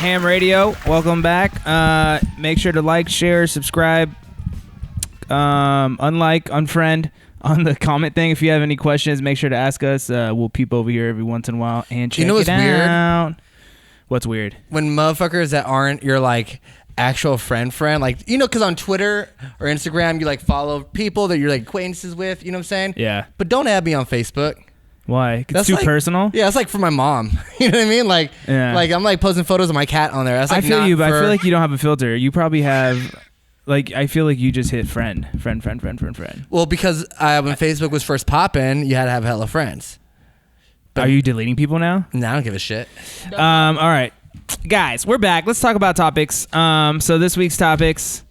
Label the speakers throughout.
Speaker 1: Ham Radio. Welcome back. Make sure to like, share, subscribe, unfriend on the comment thing. If you have any questions, make sure to ask us. We'll peep over here every once in a while and check
Speaker 2: what's
Speaker 1: it out.
Speaker 2: weird?
Speaker 1: What's weird?
Speaker 2: When motherfuckers that aren't your like actual friend, like, you know, because on Twitter or Instagram, you like follow people that you're like acquaintances with, you know what I'm saying?
Speaker 1: Yeah.
Speaker 2: But don't add me on Facebook.
Speaker 1: Why? It's too
Speaker 2: like,
Speaker 1: personal?
Speaker 2: Yeah, it's like for my mom. You know what I mean? Like, like I'm like posting photos of my cat on there. That's like
Speaker 1: I feel you, but I feel like you don't have a filter. You probably have, like, I feel like you just hit friend.
Speaker 2: Well, because when Facebook was first popping, you had to have hella friends. But
Speaker 1: are you deleting people now?
Speaker 2: No, I don't give a shit.
Speaker 1: All right. Guys, we're back. Let's talk about topics. So this week's topics,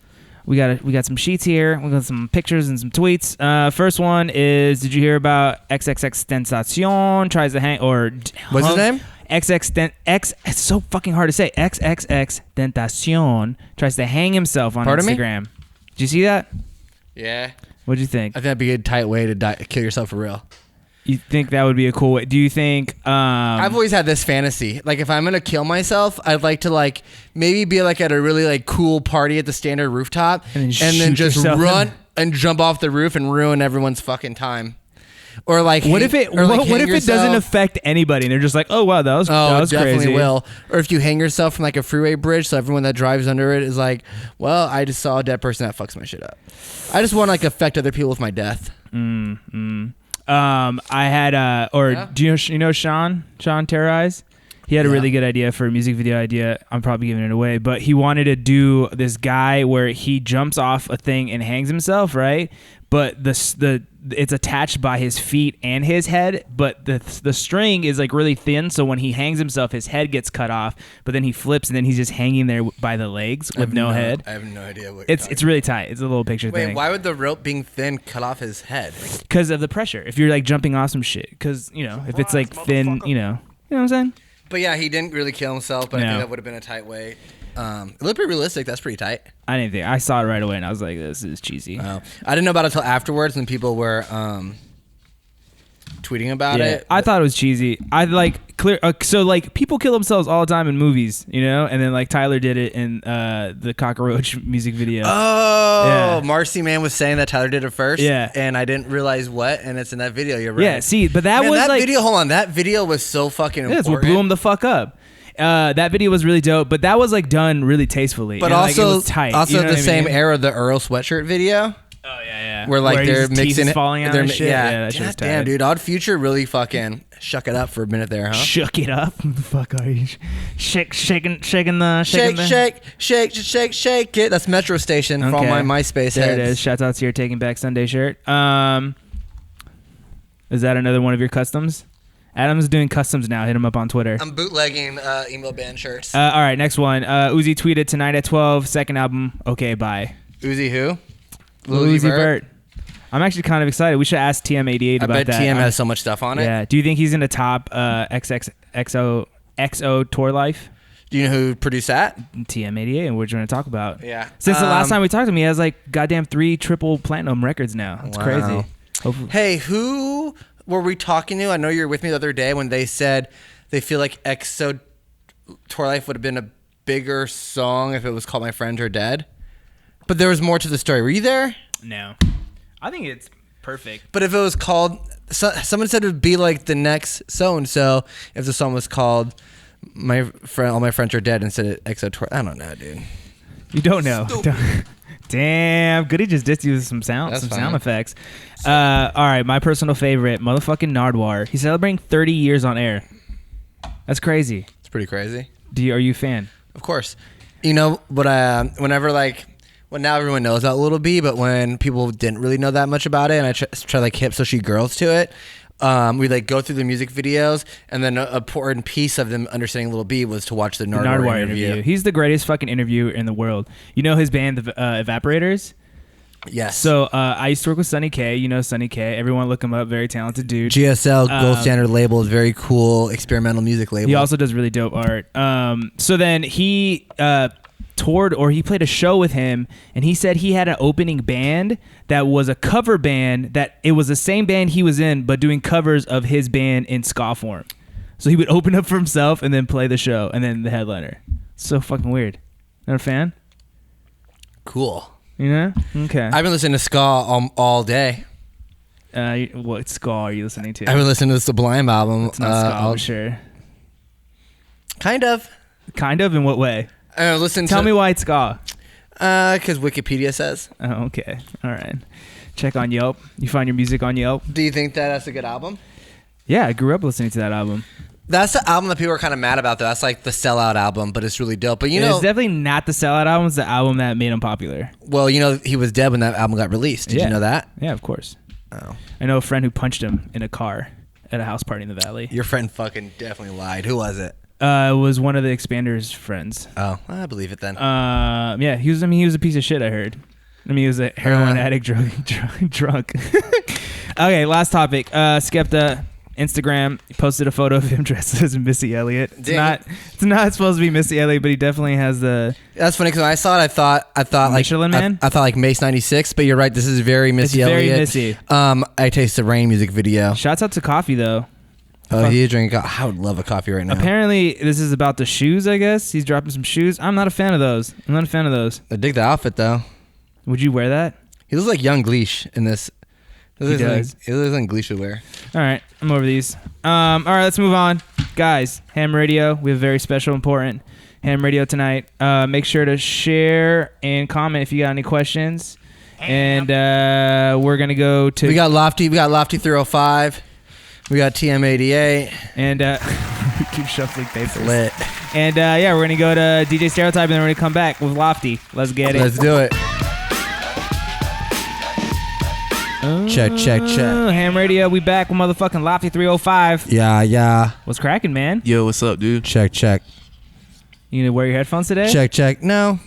Speaker 1: we got some sheets here. We got some pictures and some tweets. First one is, did you hear about XXXTentacion tries to hang, or
Speaker 2: what's his name?
Speaker 1: It's so fucking hard to say. XXXTentacion tries to hang himself on Instagram. Did you see that?
Speaker 2: Yeah.
Speaker 1: What'd you think?
Speaker 2: I think that'd be a tight way to kill yourself for real.
Speaker 1: You think that would be a cool way? Do you think...
Speaker 2: I've always had this fantasy. Like, if I'm going to kill myself, I'd like to, like, maybe be, like, at a really, like, cool party at the standard rooftop and then just run and jump off the roof and ruin everyone's fucking time. Or, like... What if it
Speaker 1: doesn't affect anybody and they're just like, oh, wow, that was
Speaker 2: definitely
Speaker 1: crazy.
Speaker 2: Will. Or if you hang yourself from, like, a freeway bridge so everyone that drives under it is like, well, I just saw a dead person that fucks my shit up. I just want to, like, affect other people with my death.
Speaker 1: I had do you know Sean Terror Eyes? He had a really good idea for a music video idea. I'm probably giving it away, but he wanted to do this guy where he jumps off a thing and hangs himself, right? But it's attached by his feet and his head, but the string is like really thin, so when he hangs himself, his head gets cut off, but then he flips and then he's just hanging there by the legs with no head.
Speaker 2: I have no idea what
Speaker 1: it's really tight. It's a little picture thing.
Speaker 2: Wait, why would the rope being thin cut off his head?
Speaker 1: Because of the pressure. If you're like jumping off some shit, because if it's like thin, you know what I'm saying?
Speaker 2: But yeah, he didn't really kill himself, but I think that would have been a tight way. It looked pretty realistic. That's pretty tight.
Speaker 1: I saw it right away and I was like, this is cheesy.
Speaker 2: I didn't know about it until afterwards when people were tweeting about it.
Speaker 1: I thought it was cheesy. I like clear. So like people kill themselves all the time in movies, and then like Tyler did it in the Cockroach music video.
Speaker 2: Oh, yeah. Marcy Man was saying that Tyler did it first.
Speaker 1: Yeah,
Speaker 2: and I didn't realize what, and it's in that video. You're right.
Speaker 1: Yeah, see, but that was like
Speaker 2: video. Hold on, that video was so fucking important.
Speaker 1: That's what blew him the fuck up. That video was really dope, but that was like done really tastefully.
Speaker 2: But also, like, it was tight. Also, the same era, the Earl sweatshirt video.
Speaker 1: Oh yeah.
Speaker 2: Where like they're mixing
Speaker 1: it, falling out and shit.
Speaker 2: Yeah, that damn, dude. Odd Future really fucking shook it up for a minute there, huh?
Speaker 1: Shook it up. What the fuck are you? Shaking
Speaker 2: it. That's Metro Station for all my MySpace
Speaker 1: there
Speaker 2: heads.
Speaker 1: It is. Shout out to your Taking Back Sunday shirt. Is that another one of your customs? Adam's doing customs now. Hit him up on Twitter.
Speaker 2: I'm bootlegging emo band shirts.
Speaker 1: All right, next one. Uzi tweeted tonight at 12. Second album. Okay, bye.
Speaker 2: Uzi who?
Speaker 1: Uzi Vert. I'm actually kind of excited. We should ask TM88 about that. I bet
Speaker 2: TM has so much stuff on it.
Speaker 1: Yeah. Do you think he's in the top XO Tour Life?
Speaker 2: Do you know who produced that?
Speaker 1: TM88, and we're going to talk about.
Speaker 2: Yeah.
Speaker 1: Since the last time we talked to him, he has like goddamn 3 triple platinum records now. It's crazy. Hopefully.
Speaker 2: Hey, who were we talking to? I know you were with me the other day when they said they feel like XO Tour Life would have been a bigger song if it was called My Friends Are Dead. But there was more to the story. Were you there?
Speaker 1: No. I think it's perfect.
Speaker 2: But if it was called... someone said it would be like the next so-and-so if the song was called All My Friends Are Dead instead of XO Tour. I don't know, dude.
Speaker 1: You don't know. Damn. Goody just dissed you with some sound effects. All right. My personal favorite, motherfucking Nardwar. He's celebrating 30 years on air. That's crazy.
Speaker 2: It's pretty crazy.
Speaker 1: Are you a fan?
Speaker 2: Of course. You know, but whenever like... Well, now everyone knows about Little B, but when people didn't really know that much about it, and I try like hip social girls to it, we like go through the music videos, and then an important piece of them understanding Little B was to watch the Nardwar interview.
Speaker 1: He's the greatest fucking interviewer in the world. You know his band, the Evaporators?
Speaker 2: Yes.
Speaker 1: So I used to work with Sonny K. You know Sonny K. Everyone look him up. Very talented dude.
Speaker 2: GSL, Gold Standard label, is very cool experimental music label.
Speaker 1: He also does really dope art. So then he... toured, or he played a show with him, and he said he had an opening band that was a cover band, that it was the same band he was in but doing covers of his band in ska form. So he would open up for himself and then play the show and then the headliner. So fucking weird. Not a fan?
Speaker 2: Cool.
Speaker 1: You know? Okay.
Speaker 2: I've been listening to ska all day.
Speaker 1: What ska are you listening to?
Speaker 2: I've been listening to the Sublime album.
Speaker 1: It's not ska, for sure.
Speaker 2: Kind of.
Speaker 1: Kind of? In what way?
Speaker 2: Listen.
Speaker 1: Tell me why it's ska.
Speaker 2: Because Wikipedia says.
Speaker 1: Oh, okay. All right. Check on Yelp. You find your music on Yelp?
Speaker 2: Do you think that that's a good album?
Speaker 1: Yeah, I grew up listening to that album.
Speaker 2: That's the album that people are kind of mad about, though. That's like the sellout album, but it's really dope. But you know,
Speaker 1: it's definitely not the sellout album. It's the album that made him popular.
Speaker 2: Well, you know, he was dead when that album got released. Did you know that?
Speaker 1: Yeah, of course.
Speaker 2: Oh.
Speaker 1: I know a friend who punched him in a car at a house party in the Valley.
Speaker 2: Your friend fucking definitely lied. Who was it?
Speaker 1: It was one of the Expander's friends.
Speaker 2: Oh, I believe it then.
Speaker 1: Yeah, he was a piece of shit, I heard. I mean, he was a heroin addict, drunk. Okay, last topic. Skepta, Instagram, he posted a photo of him dressed as Missy Elliott. It's not supposed to be Missy Elliott, but he definitely has the.
Speaker 2: That's funny because when I saw it, I thought
Speaker 1: Michelin
Speaker 2: like
Speaker 1: Man.
Speaker 2: I thought like Mace '96, but you're right. This is very Missy Elliott.
Speaker 1: Very Missy.
Speaker 2: I Taste the Rain music video.
Speaker 1: Shouts out to Coffee though.
Speaker 2: Oh, he is drinking. I would love a coffee right now.
Speaker 1: Apparently, this is about the shoes. I guess he's dropping some shoes. I'm not a fan of those. I dig
Speaker 2: the outfit though.
Speaker 1: Would you wear that?
Speaker 2: He looks like young Gleesh in this.
Speaker 1: He does.
Speaker 2: He looks like Gleesh would wear.
Speaker 1: All right, I'm over these. All right, let's move on, guys. Ham Radio. We have very special, important Ham Radio tonight. Make sure to share and comment if you got any questions. And we're gonna go to.
Speaker 2: We got Lofty305. We got TM88.
Speaker 1: And we keep shuffling papers.
Speaker 2: Lit.
Speaker 1: And yeah, we're gonna go to DJ Stereotype, and then we're gonna come back with Lofty. Let's get it.
Speaker 2: Let's do it. Check.
Speaker 1: Ham Radio, we back with motherfucking Lofty305.
Speaker 2: Yeah.
Speaker 1: What's cracking, man?
Speaker 3: Yo, what's up, dude?
Speaker 2: Check.
Speaker 1: You gonna wear your headphones today?
Speaker 2: Check. No.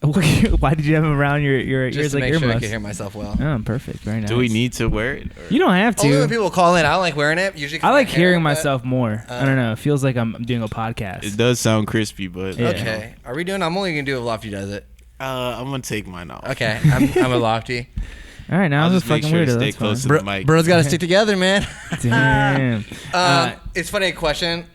Speaker 1: Why did you have them around your ears
Speaker 2: just to
Speaker 1: like
Speaker 2: make
Speaker 1: earmuffs?
Speaker 2: sure I can hear myself well.
Speaker 1: Oh, perfect. Very nice.
Speaker 3: Do we need to wear it? Or?
Speaker 1: You don't have to.
Speaker 2: Only when people call in. I don't like wearing it. Usually,
Speaker 1: I like hearing myself more. I don't know. It feels like I'm doing a podcast.
Speaker 3: It does sound crispy, but
Speaker 1: Yeah.
Speaker 2: Okay. Are we doing? I'm only gonna do if Lofty does it.
Speaker 3: I'm gonna take mine off.
Speaker 2: Okay. I'm a Lofty.
Speaker 1: All right, now
Speaker 3: I'll
Speaker 1: I'm
Speaker 3: just make
Speaker 1: fucking
Speaker 3: sure
Speaker 1: weird.
Speaker 3: to stay
Speaker 1: That's
Speaker 3: close
Speaker 1: fine.
Speaker 3: to the mic.
Speaker 2: Bros gotta stick together, man.
Speaker 1: Damn.
Speaker 2: It's funny, a question.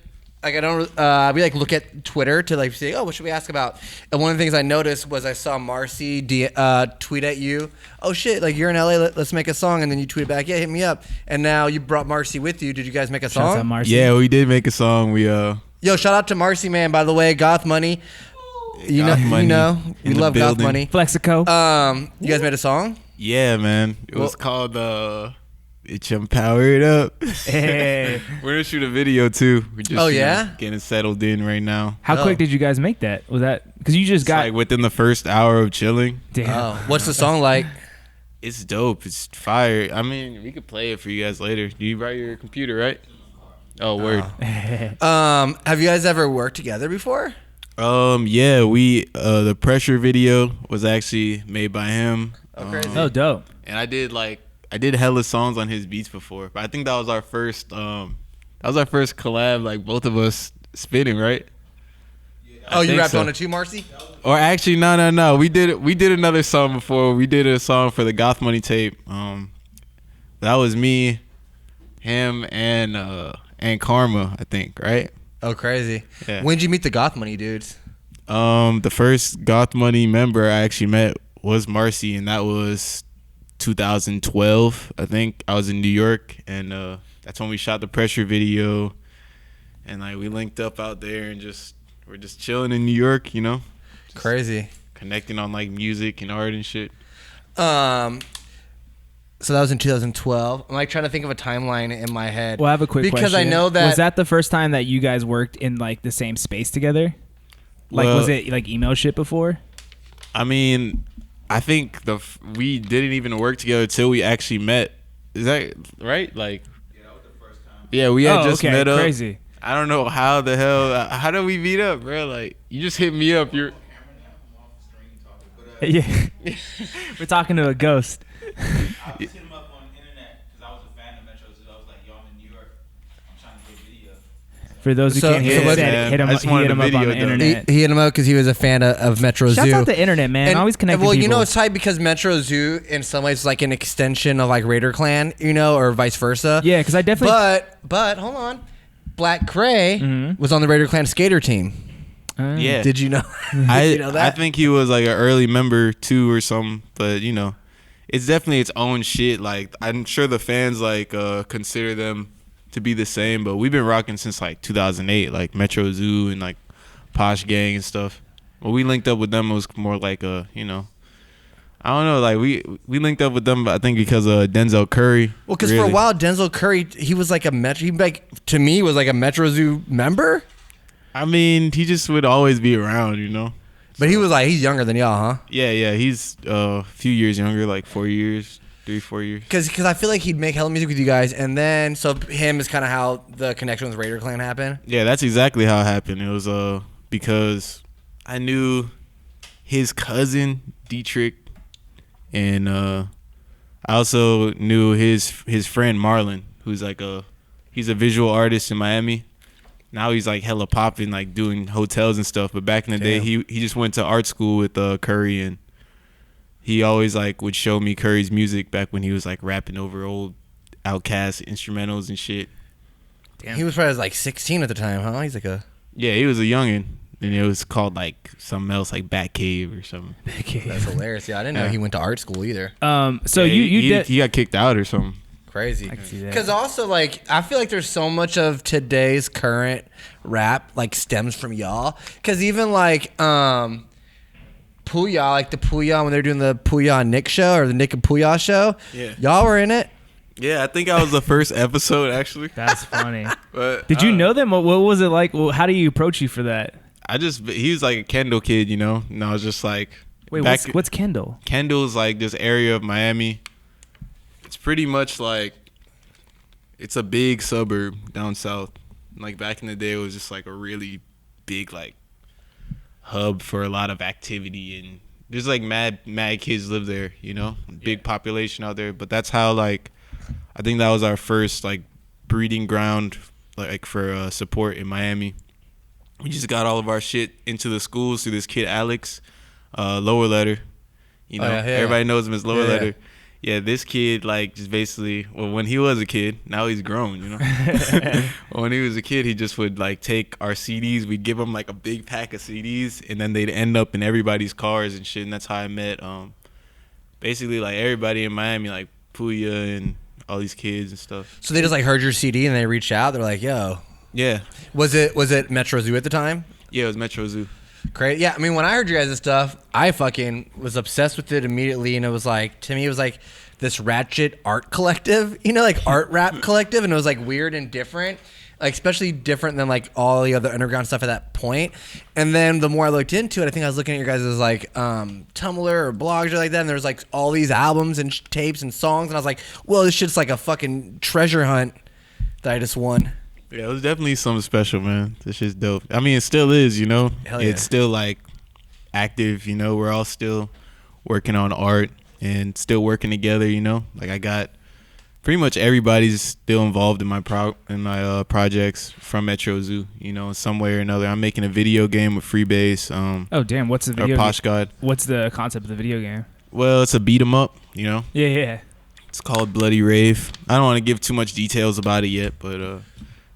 Speaker 2: Like I don't, we like look at Twitter to like say, oh, what should we ask about? And one of the things I noticed was I saw Marcy tweet at you, oh shit, like you're in LA, let's make a song, and then you tweeted back, yeah, hit me up. And now you brought Marcy with you. Did you guys make a
Speaker 1: Shouts out
Speaker 2: song?
Speaker 1: Marcy.
Speaker 3: Yeah, we did make a song. We
Speaker 2: Yo, shout out to Marcy, man. By the way, Goth Money. You know, we love Goth Money.
Speaker 1: Flexico.
Speaker 2: You guys made a song?
Speaker 3: Yeah, man. It was called Bitch, I'm Powered Up.
Speaker 1: Hey.
Speaker 3: We're gonna shoot a video too. We're just getting settled in right now.
Speaker 1: How quick did you guys make that? Was that because you just got
Speaker 3: like within the first hour of chilling?
Speaker 1: Damn.
Speaker 2: Oh, what's the song like?
Speaker 3: It's dope. It's fire. I mean, we could play it for you guys later. Do you write your computer, right? Oh, word.
Speaker 2: Have you guys ever worked together before?
Speaker 3: Yeah, we the Pressure video was actually made by him.
Speaker 2: Oh, crazy.
Speaker 1: Oh, dope.
Speaker 3: And I did hella songs on his beats before, but I think that was our first collab, like both of us spinning, right?
Speaker 2: Oh, you rapped on it too, Marcy?
Speaker 3: Or actually, no. We did another song before. We did a song for the Goth Money tape. That was me, him, and Karma, I think, right?
Speaker 2: Oh, crazy.
Speaker 3: Yeah.
Speaker 2: When did you meet the Goth Money dudes?
Speaker 3: The first Goth Money member I actually met was Marcy, and that was 2012, I think. I was in New York, and that's when we shot the Pressure video, and like we linked up out there, and we're just chilling in New York, you know.
Speaker 2: Crazy.
Speaker 3: Connecting on like music and art and shit.
Speaker 2: So that was in 2012. I'm like trying to think of a timeline in my head.
Speaker 1: Well, I have a quick question.
Speaker 2: Because I know that...
Speaker 1: Was that the first time that you guys worked in like the same space together? Like, was it like email shit before?
Speaker 3: I mean, I think we didn't even work together till we actually met. Is that right? Like, yeah, that was the first time. Yeah, we had just met up.
Speaker 1: Crazy.
Speaker 3: I don't know how the hell. How did we meet up, bro? Like, you just hit me up.
Speaker 1: Yeah, we're talking to a ghost.
Speaker 4: I just hit him up on the internet because I was a fan of Metro Zoo. I was like, yo, I'm in New York. I'm trying to get video.
Speaker 1: For those who can't hear, hit him up on the internet.
Speaker 2: He hit him up because he was a fan of Metro Zoo.
Speaker 1: Shout out the internet, man.
Speaker 2: And,
Speaker 1: always connecting
Speaker 2: well,
Speaker 1: people.
Speaker 2: you know, it's tight because Metro Zoo in some ways is like an extension of like Raider Klan, you know, or vice versa.
Speaker 1: Yeah, because I definitely.
Speaker 2: But hold on, Black Cray was on the Raider Klan skater team.
Speaker 3: Yeah.
Speaker 2: Did you know?
Speaker 3: I
Speaker 2: Did you know that?
Speaker 3: I think he was like an early member too or something, but you know, it's definitely its own shit. Like I'm sure the fans like consider them to be the same, but we've been rocking since like 2008, like Metro Zoo and like Posh Gang and stuff. When we linked up with them, it was more like you know, I don't know, like we linked up with them, I think because of Denzel Curry.
Speaker 2: Well, because for a while Denzel Curry, he was like a Metro. He like to me was like a Metro Zoo member.
Speaker 3: I mean, he just would always be around, you know.
Speaker 2: But he was like he's younger than y'all, huh?
Speaker 3: Yeah, he's a few years younger, like 4 years, 3-4 years.
Speaker 2: Because I feel like he'd make hella music with you guys, and then so him is kind of how the connection with Raider Klan happened.
Speaker 3: Yeah, that's exactly how it happened. It was because I knew his cousin Dietrich, and I also knew his friend Marlon, who's like he's a visual artist in Miami. Now he's like hella popping, like doing hotels and stuff. But back in the day, he just went to art school with Curry, and he always like would show me Curry's music back when he was like rapping over old Outkast instrumentals and shit.
Speaker 2: Damn. He was probably like 16 at the time, huh? He's like
Speaker 3: he was a youngin', and it was called like something else, like Batcave or something.
Speaker 2: Batcave. That's hilarious. Yeah, I didn't know he went to art school either.
Speaker 1: So
Speaker 3: he got kicked out or something.
Speaker 2: Crazy.
Speaker 1: I can see that.
Speaker 2: Because also, like, I feel like there's so much of today's current rap, like, stems from y'all. Because even, like, Pouya, like the Pouya, when they're doing the Pouya and Nick show, or the Nick and Pouya show, y'all were in it.
Speaker 3: Yeah, I think I was the first episode, actually.
Speaker 1: That's funny.
Speaker 3: But
Speaker 1: did you know them? What was it like? Well, how do you approach you for that?
Speaker 3: He was like a Kendall kid, you know? And I was just like...
Speaker 1: Wait, what's Kendall?
Speaker 3: Kendall's like this area of Miami. It's pretty much like, it's a big suburb down south. Like back in the day, it was just like a really big like hub for a lot of activity, and there's like mad kids live there, you know, big population out there. But that's how like, I think that was our first like breeding ground like for support in Miami. We just got all of our shit into the schools through this kid Alex, Lower Letter. You know, everybody knows him as Lower Letter. Yeah, this kid, like, just basically, well, when he was a kid, now he's grown, you know? When he was a kid, he just would, like, take our CDs. We'd give him, like, a big pack of CDs, and then they'd end up in everybody's cars and shit, and that's how I met, basically, like, everybody in Miami, like, Pouya and all these kids and stuff.
Speaker 2: So they just, like, heard your CD, and they reached out? They're like, yo.
Speaker 3: Yeah.
Speaker 2: Was it Metro Zoo at the time?
Speaker 3: Yeah, it was Metro Zoo.
Speaker 2: Great. Yeah, I mean, when I heard you guys' stuff, I fucking was obsessed with it immediately, and it was like, to me, it was like this ratchet art collective, you know, like art rap collective, and it was like weird and different, like especially different than like all the other underground stuff at that point. And then the more I looked into it, I think I was looking at your guys' like Tumblr or blogs or like that, and there was like all these albums and tapes and songs, and I was like, well, this shit's like a fucking treasure hunt that I just won.
Speaker 3: Yeah, it was definitely something special, man. This shit's dope. I mean, it still is, you know?
Speaker 2: Hell yeah.
Speaker 3: It's still, like, active, you know? We're all still working on art and still working together, you know? Like, I got pretty much everybody's still involved in my projects from Metro Zoo, you know, in some way or another. I'm making a video game with Freebase.
Speaker 1: Oh, damn. What's the video
Speaker 3: game? Posh God.
Speaker 1: What's the concept of the video game?
Speaker 3: Well, it's a beat 'em up, you know?
Speaker 1: Yeah.
Speaker 3: It's called Bloody Rave. I don't want to give too much details about it yet, but...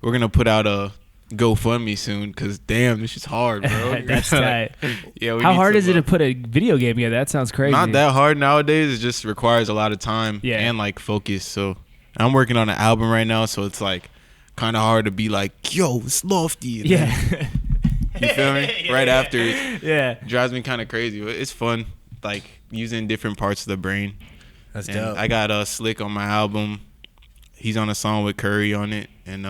Speaker 3: we're going to put out a GoFundMe soon because, damn, this is hard, bro.
Speaker 1: That's tight.
Speaker 3: Yeah,
Speaker 1: how hard is it to put a video game together? That sounds crazy.
Speaker 3: Not that hard nowadays. It just requires a lot of time and, like, focus. So I'm working on an album right now, so it's, like, kind of hard to be like, yo, it's Lofty. And then, you feel me? Right after it.
Speaker 1: Yeah.
Speaker 3: Drives me kind of crazy. But it's fun, like, using different parts of the brain.
Speaker 2: That's dope.
Speaker 3: I got Slick on my album. He's on a song with Curry on it. And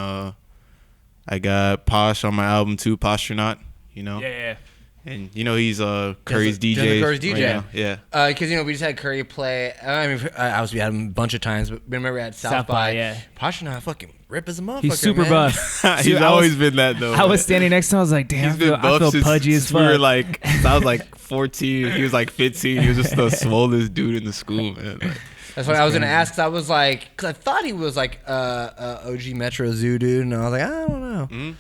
Speaker 3: I got Posh on my album too, Postronaut, you know?
Speaker 1: Yeah.
Speaker 3: And, you know, he's Curry's DJ.
Speaker 2: Curry's DJ.
Speaker 3: Right, yeah.
Speaker 2: Because, you know, we just had Curry play. I mean, we had him a bunch of times, but remember at South by,
Speaker 1: yeah.
Speaker 2: Postronaut fucking rip as a motherfucker.
Speaker 1: He's super
Speaker 2: man.
Speaker 1: buff.
Speaker 3: He's always been that, though.
Speaker 1: I was standing next to him. I was like, damn, I feel pudgy as fuck.
Speaker 3: We were like, I was like 14. He was like 15. He was just the swollest dude in the school, man. Like,
Speaker 2: that's what I was going to ask. Cause I was like, because I thought he was like OG Metro Zoo dude. And I was like, I don't know. Mm-hmm.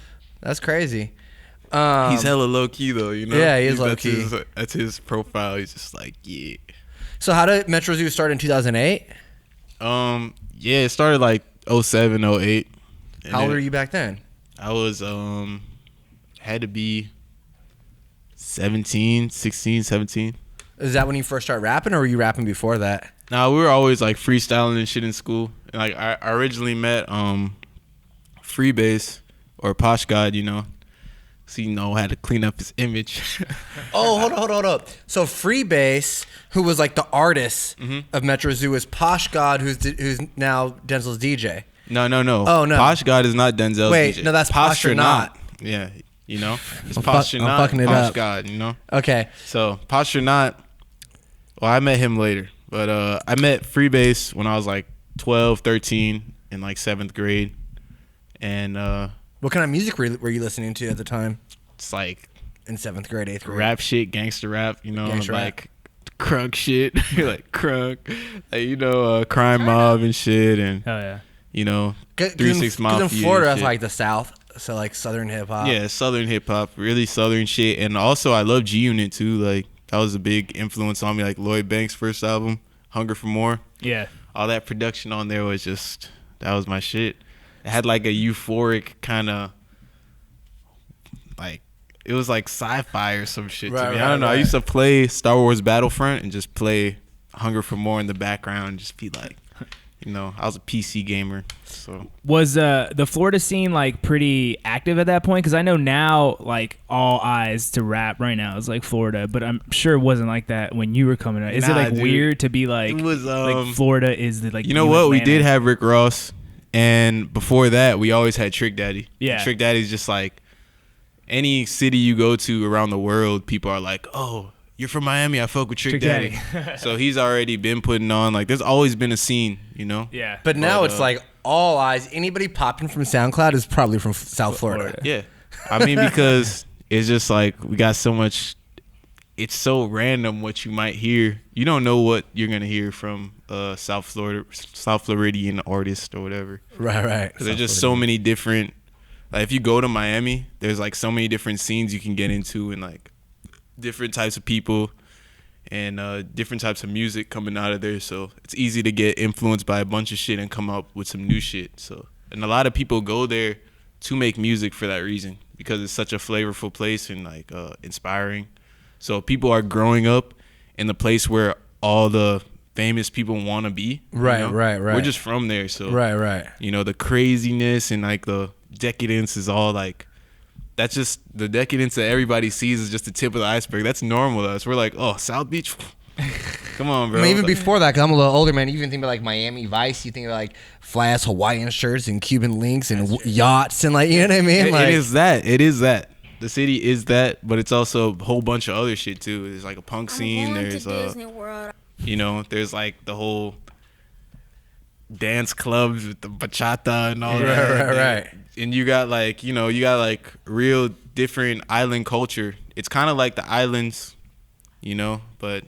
Speaker 2: That's crazy.
Speaker 3: He's hella low key, though, you know?
Speaker 2: Yeah, he is low key.
Speaker 3: That's his profile. He's just like, yeah.
Speaker 2: So how did Metro Zoo start in 2008?
Speaker 3: Yeah, it started like 07, 08.
Speaker 2: How old were you back then?
Speaker 3: I was, had to be 16, 17.
Speaker 2: Is that when you first started rapping, or were you rapping before that?
Speaker 3: Nah, we were always like freestyling and shit in school. And, like I originally met Freebase or Posh God, you know. So you know had to clean up his image.
Speaker 2: Oh, hold up. So Freebase, who was like the artist of Metro Zoo, is Posh God, who's now Denzel's DJ.
Speaker 3: No.
Speaker 2: Oh, no.
Speaker 3: Posh God is not Denzel's
Speaker 2: Wait,
Speaker 3: DJ.
Speaker 2: no, that's Posh or Not.
Speaker 3: Yeah, you know. It's
Speaker 2: I'm
Speaker 3: Posh or Not.
Speaker 2: fucking it
Speaker 3: Posh
Speaker 2: up.
Speaker 3: God, you know.
Speaker 2: Okay.
Speaker 3: So Posh or Not. Well, I met him later, but I met Freebase when I was like 12, 13 in like 7th grade, and
Speaker 2: What kind of music were you listening to at the time?
Speaker 3: it's like
Speaker 2: In 7th grade, 8th grade.
Speaker 3: rap shit, gangster rap, you know,
Speaker 2: Gangster
Speaker 3: like crunk shit, like crunk, like, you know, Crime Mob and shit, and
Speaker 1: Hell yeah.
Speaker 3: you know,
Speaker 2: 'Cause
Speaker 3: 3-6 Mafia.
Speaker 2: in Florida,
Speaker 3: and
Speaker 2: that's
Speaker 3: shit.
Speaker 2: like the South, so like Southern hip hop.
Speaker 3: Yeah, Southern hip hop, really Southern shit, and also I love G Unit too. Like that was a big influence on me. Like Lloyd Banks' first album, Hunger for More.
Speaker 1: Yeah.
Speaker 3: All that production on there was just that was my shit. It had like a euphoric kind of like it was like sci-fi or some shit to me. I don't know. I used to play Star Wars Battlefront and just play Hunger for More in the background and just be like, you know, I was a PC gamer. So
Speaker 1: Was the Florida scene like pretty active at that point? Because I know now like all eyes to rap right now is like Florida, but I'm sure it wasn't like that when you were coming out. Is it
Speaker 3: Nah,
Speaker 1: like
Speaker 3: dude.
Speaker 1: weird to be like,
Speaker 3: It was,
Speaker 1: like Florida is the like
Speaker 3: you know
Speaker 1: new
Speaker 3: what? We
Speaker 1: Atlanta?
Speaker 3: did have Rick Ross, and before that, we always had Trick Daddy.
Speaker 1: Yeah.
Speaker 3: Trick Daddy's just like any city you go to around the world, people are like, "Oh, you're from Miami. I fuck with Trick Daddy." So he's already been putting on like. There's always been a scene, you know.
Speaker 1: Yeah.
Speaker 2: But now it's like all eyes. Anybody popping from SoundCloud is probably from South Florida.
Speaker 3: Yeah, I mean because it's just like we got so much. It's so random what you might hear. You don't know what you're gonna hear from South Floridian artist or whatever.
Speaker 2: Right.
Speaker 3: There's just so many different. Like if you go to Miami, there's like so many different scenes you can get into, and like different types of people, and different types of music coming out of there. So it's easy to get influenced by a bunch of shit and come up with some new shit. So and a lot of people go there to make music for that reason because it's such a flavorful place and like inspiring. So people are growing up in the place where all the famous people want to be.
Speaker 2: Right,
Speaker 3: you know?
Speaker 2: right.
Speaker 3: We're just from there, so
Speaker 2: Right.
Speaker 3: you know the craziness and like the decadence is all like that's just the decadence that everybody sees is just the tip of the iceberg. That's normal to us. We're like, oh, South Beach, come on, bro.
Speaker 2: I mean, even before that, because I'm a little older, man. You even think about like Miami Vice. You think about like fly ass Hawaiian shirts and Cuban links and yachts and like, you know what I mean? Like,
Speaker 3: it is that. The city is that, but it's also a whole bunch of other shit too. There's like a punk scene. There's
Speaker 5: Disney World.
Speaker 3: you know, there's like the whole dance clubs with the bachata and all that.
Speaker 2: Right.
Speaker 3: And you got like, you know, real different island culture. It's kind of like the islands, you know, but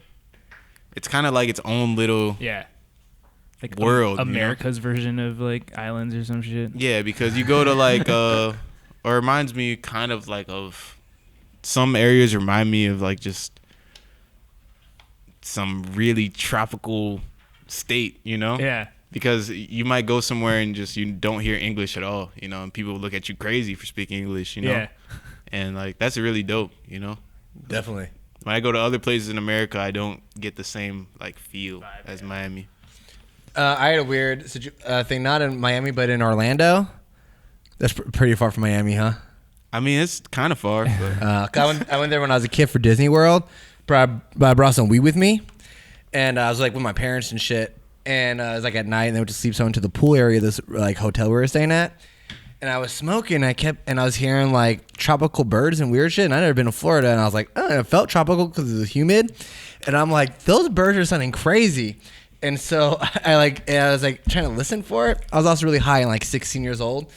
Speaker 3: it's kind of like its own little
Speaker 1: Yeah. Like
Speaker 3: world.
Speaker 1: America's version of like islands or some shit.
Speaker 3: Yeah, because you go to like, or it reminds me kind of like of some areas remind me of like just some really tropical state, you know?
Speaker 1: Yeah.
Speaker 3: Because you might go somewhere and just you don't hear English at all, you know, and people look at you crazy for speaking English, you know?
Speaker 1: Yeah.
Speaker 3: And like that's really dope, you know?
Speaker 2: definitely.
Speaker 3: When I go to other places in America, I don't get the same like feel as Miami.
Speaker 2: I had a weird thing, not in Miami, but in Orlando. That's pretty far from Miami, huh?
Speaker 3: I mean, it's kind of far, but
Speaker 2: 'Cause I went there when I was a kid for Disney World. But I brought some weed with me, and I was like with my parents and shit. And it was like at night, and they went to sleep. So I went to the pool area of this like hotel we were staying at, and I was smoking. And I was hearing like tropical birds and weird shit. And I'd never been to Florida, and I was like, oh, it felt tropical because it was humid. And I'm like, those birds are sounding crazy. And so I was like trying to listen for it. I was also really high and like 16 years old.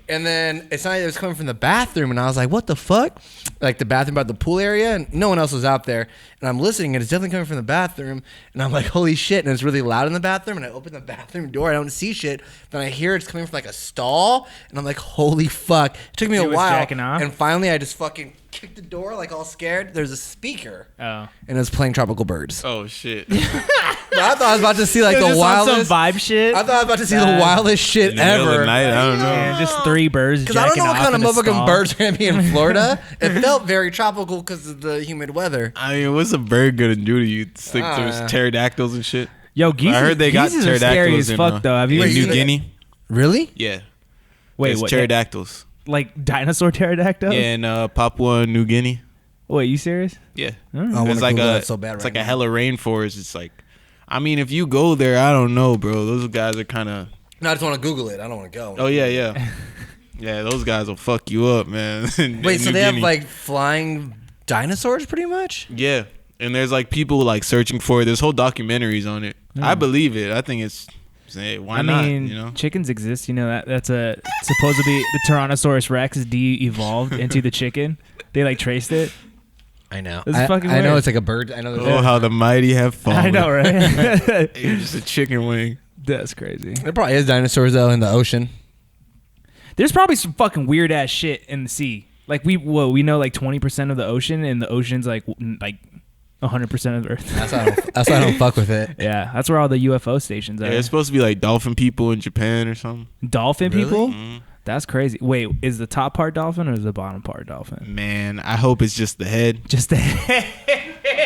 Speaker 2: And then it sounded like it was coming from the bathroom, and I was like, what the fuck? Like the bathroom by the pool area, and no one else was out there. And I'm listening, and it's definitely coming from the bathroom. And I'm like, holy shit. And it's really loud in the bathroom, and I open the bathroom door. I don't see shit. Then I hear it's coming from like a stall, and I'm like, holy fuck. It took me a
Speaker 1: was
Speaker 2: while.
Speaker 1: jacking off?
Speaker 2: And finally I just fucking kicked the door like all scared. There's a speaker.
Speaker 1: Oh.
Speaker 2: And it was playing Tropical Birds.
Speaker 3: Oh shit.
Speaker 2: But I thought I was about to see like
Speaker 1: It was
Speaker 2: the
Speaker 1: just on
Speaker 2: wildest
Speaker 1: some vibe shit.
Speaker 2: I thought I was about to see the wildest shit
Speaker 3: In the middle of
Speaker 2: ever.
Speaker 3: the night, I don't know.
Speaker 1: And just 3 birds.
Speaker 2: Because I don't know what kind of motherfucking
Speaker 1: stall.
Speaker 2: birds are gonna be in Florida. It felt very tropical because of the humid weather.
Speaker 3: I mean, what's a bird gonna do to you? Stick to pterodactyls and shit.
Speaker 1: Yo, geese.
Speaker 3: I heard they got
Speaker 1: geese are scary
Speaker 3: pterodactyls
Speaker 1: as
Speaker 3: in,
Speaker 1: fuck though. Have you
Speaker 3: in
Speaker 1: ever
Speaker 3: New
Speaker 1: seen
Speaker 3: Guinea.
Speaker 2: Really?
Speaker 3: Yeah.
Speaker 1: Wait,
Speaker 3: There's
Speaker 1: what?
Speaker 3: pterodactyls.
Speaker 1: Like dinosaur pterodactyls?
Speaker 3: Yeah, in Papua New Guinea.
Speaker 1: Wait, you serious?
Speaker 3: Yeah.
Speaker 2: I want
Speaker 3: It's
Speaker 2: to
Speaker 3: like
Speaker 2: Google
Speaker 3: a
Speaker 2: that so bad
Speaker 3: it's
Speaker 2: right
Speaker 3: like a
Speaker 2: now.
Speaker 3: hella rainforest. It's like, I mean, if you go there, I don't know, bro. Those guys are kind of.
Speaker 2: No, I just want to Google it. I don't want to go.
Speaker 3: Oh yeah, yeah, yeah. Those guys will fuck you up, man. in
Speaker 2: Wait, so
Speaker 3: New
Speaker 2: they have
Speaker 3: Guinea.
Speaker 2: like flying dinosaurs, pretty much?
Speaker 3: Yeah, and there's like people like searching for it. There's whole documentaries on it. I believe it. I think it's. Why not?
Speaker 1: mean,
Speaker 3: You know,
Speaker 1: chickens exist. You know that's a supposedly the Tyrannosaurus Rex de-evolved into the chicken. They like traced it.
Speaker 2: I know.
Speaker 1: This is fucking
Speaker 2: I know
Speaker 1: weird.
Speaker 2: it's like a bird. I know. There's
Speaker 3: oh how the mighty have fallen.
Speaker 1: I know, right?
Speaker 3: You're just a chicken wing.
Speaker 1: That's crazy.
Speaker 2: There probably is dinosaurs though in the ocean.
Speaker 1: There's probably some fucking weird ass shit in the sea. Like we know like 20% of the ocean, and the ocean's like 100% of the Earth.
Speaker 2: That's why I don't fuck with it.
Speaker 1: Yeah, that's where all the UFO stations are.
Speaker 3: Yeah, it's supposed to be like dolphin people in Japan or something.
Speaker 1: Dolphin
Speaker 2: Really?
Speaker 1: people?
Speaker 3: Mhm.
Speaker 1: That's crazy. Wait, is the top part dolphin or is the bottom part dolphin?
Speaker 3: Man, I hope it's just the head.
Speaker 1: Just the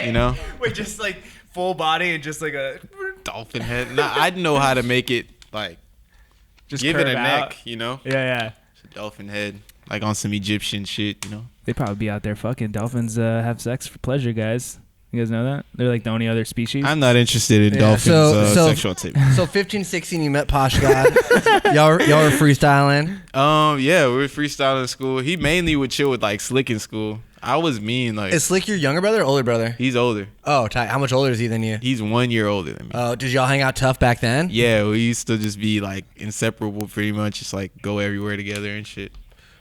Speaker 3: You know,
Speaker 1: Wait, just like full body and just like a
Speaker 3: dolphin head. Nah, I'd know how to make it like
Speaker 1: just
Speaker 3: give it a
Speaker 1: curve out.
Speaker 3: neck. You know,
Speaker 1: Yeah.
Speaker 3: it's a dolphin head, like on some Egyptian shit. You know.
Speaker 1: They probably be out there fucking. Dolphins have sex for pleasure, guys. You guys know that? They're like the only other species.
Speaker 3: I'm not interested in
Speaker 2: Yeah,
Speaker 3: dolphins
Speaker 2: so-
Speaker 3: sexual activity.
Speaker 2: So 15, 16, you met Posh God. y'all were freestyling.
Speaker 3: Yeah, we were freestyling in school. He mainly would chill with like Slick in school. I was mean, like
Speaker 2: Is Slick your younger brother or older brother?
Speaker 3: he's older.
Speaker 2: Oh, tight. How much older is he than you?
Speaker 3: He's 1 year older than me.
Speaker 2: Oh, did y'all hang out tough back then?
Speaker 3: Yeah, we used to just be like inseparable, pretty much. Just like go everywhere together and shit.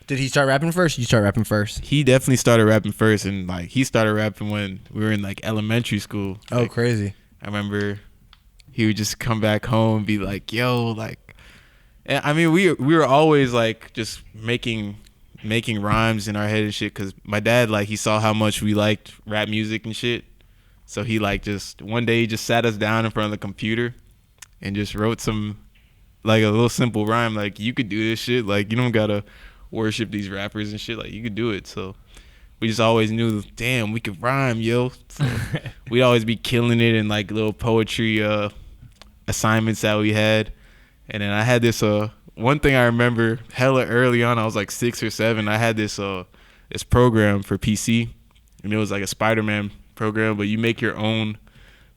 Speaker 2: Did he start rapping first? You start rapping first.
Speaker 3: He definitely started rapping first, and like he started rapping when we were in like elementary school.
Speaker 2: Oh,
Speaker 3: Like,
Speaker 2: crazy.
Speaker 3: I remember he would just come back home and be like, "Yo, like," and I mean, we were always like just making rhymes in our head and shit. Cause my dad, like, he saw how much we liked rap music and shit, so he like just one day he just sat us down in front of the computer and just wrote some like a little simple rhyme, like, you could do this shit, like you don't gotta worship these rappers and shit, like you could do it. So we just always knew, damn, we could rhyme, yo. So we'd always be killing it in like little poetry assignments that we had. And then I had this one thing I remember hella early on, I was like 6 or 7, I had this program for PC, and it was like a Spider-Man program, but you make your own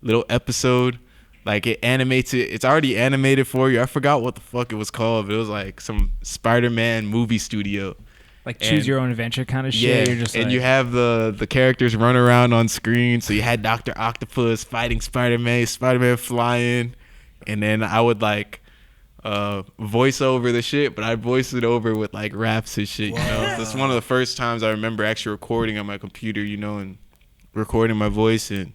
Speaker 3: little episode. Like it animates it. It's already animated for you. I forgot what the fuck it was called, but it was like some Spider-Man movie studio.
Speaker 1: Like choose
Speaker 3: And-
Speaker 1: your own adventure kind of shit.
Speaker 3: Yeah,
Speaker 1: You're just
Speaker 3: and
Speaker 1: like,
Speaker 3: you have the characters run around on screen. So you had Dr. Octopus fighting Spider-Man, Spider-Man flying, and then I would like voice over the shit, but I voice it over with like raps and shit. You know, that's one of the first times I remember actually recording on my computer. You know, and recording my voice. And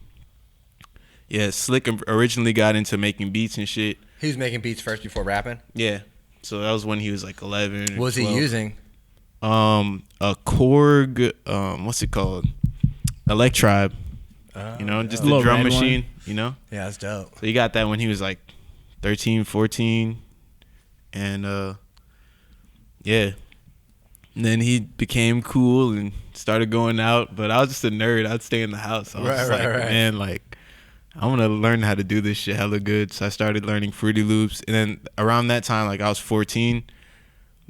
Speaker 3: yeah, Slick originally got into making beats and shit.
Speaker 2: He was making beats first before rapping.
Speaker 3: Yeah, so that was when he was like 11.
Speaker 2: What was he
Speaker 3: 12.
Speaker 2: using?
Speaker 3: A Korg, what's it called? Electribe. You know, just the
Speaker 1: Little
Speaker 3: drum
Speaker 1: red one.
Speaker 3: machine, you know?
Speaker 2: Yeah, that's dope.
Speaker 3: So he got that when he was like 13, 14. And yeah. And then he became cool and started going out, but I was just a nerd. I'd stay in the house. I was just like, man, like, I want to learn how to do this shit hella good. So I started learning Fruity Loops. And then around that time, like I was 14,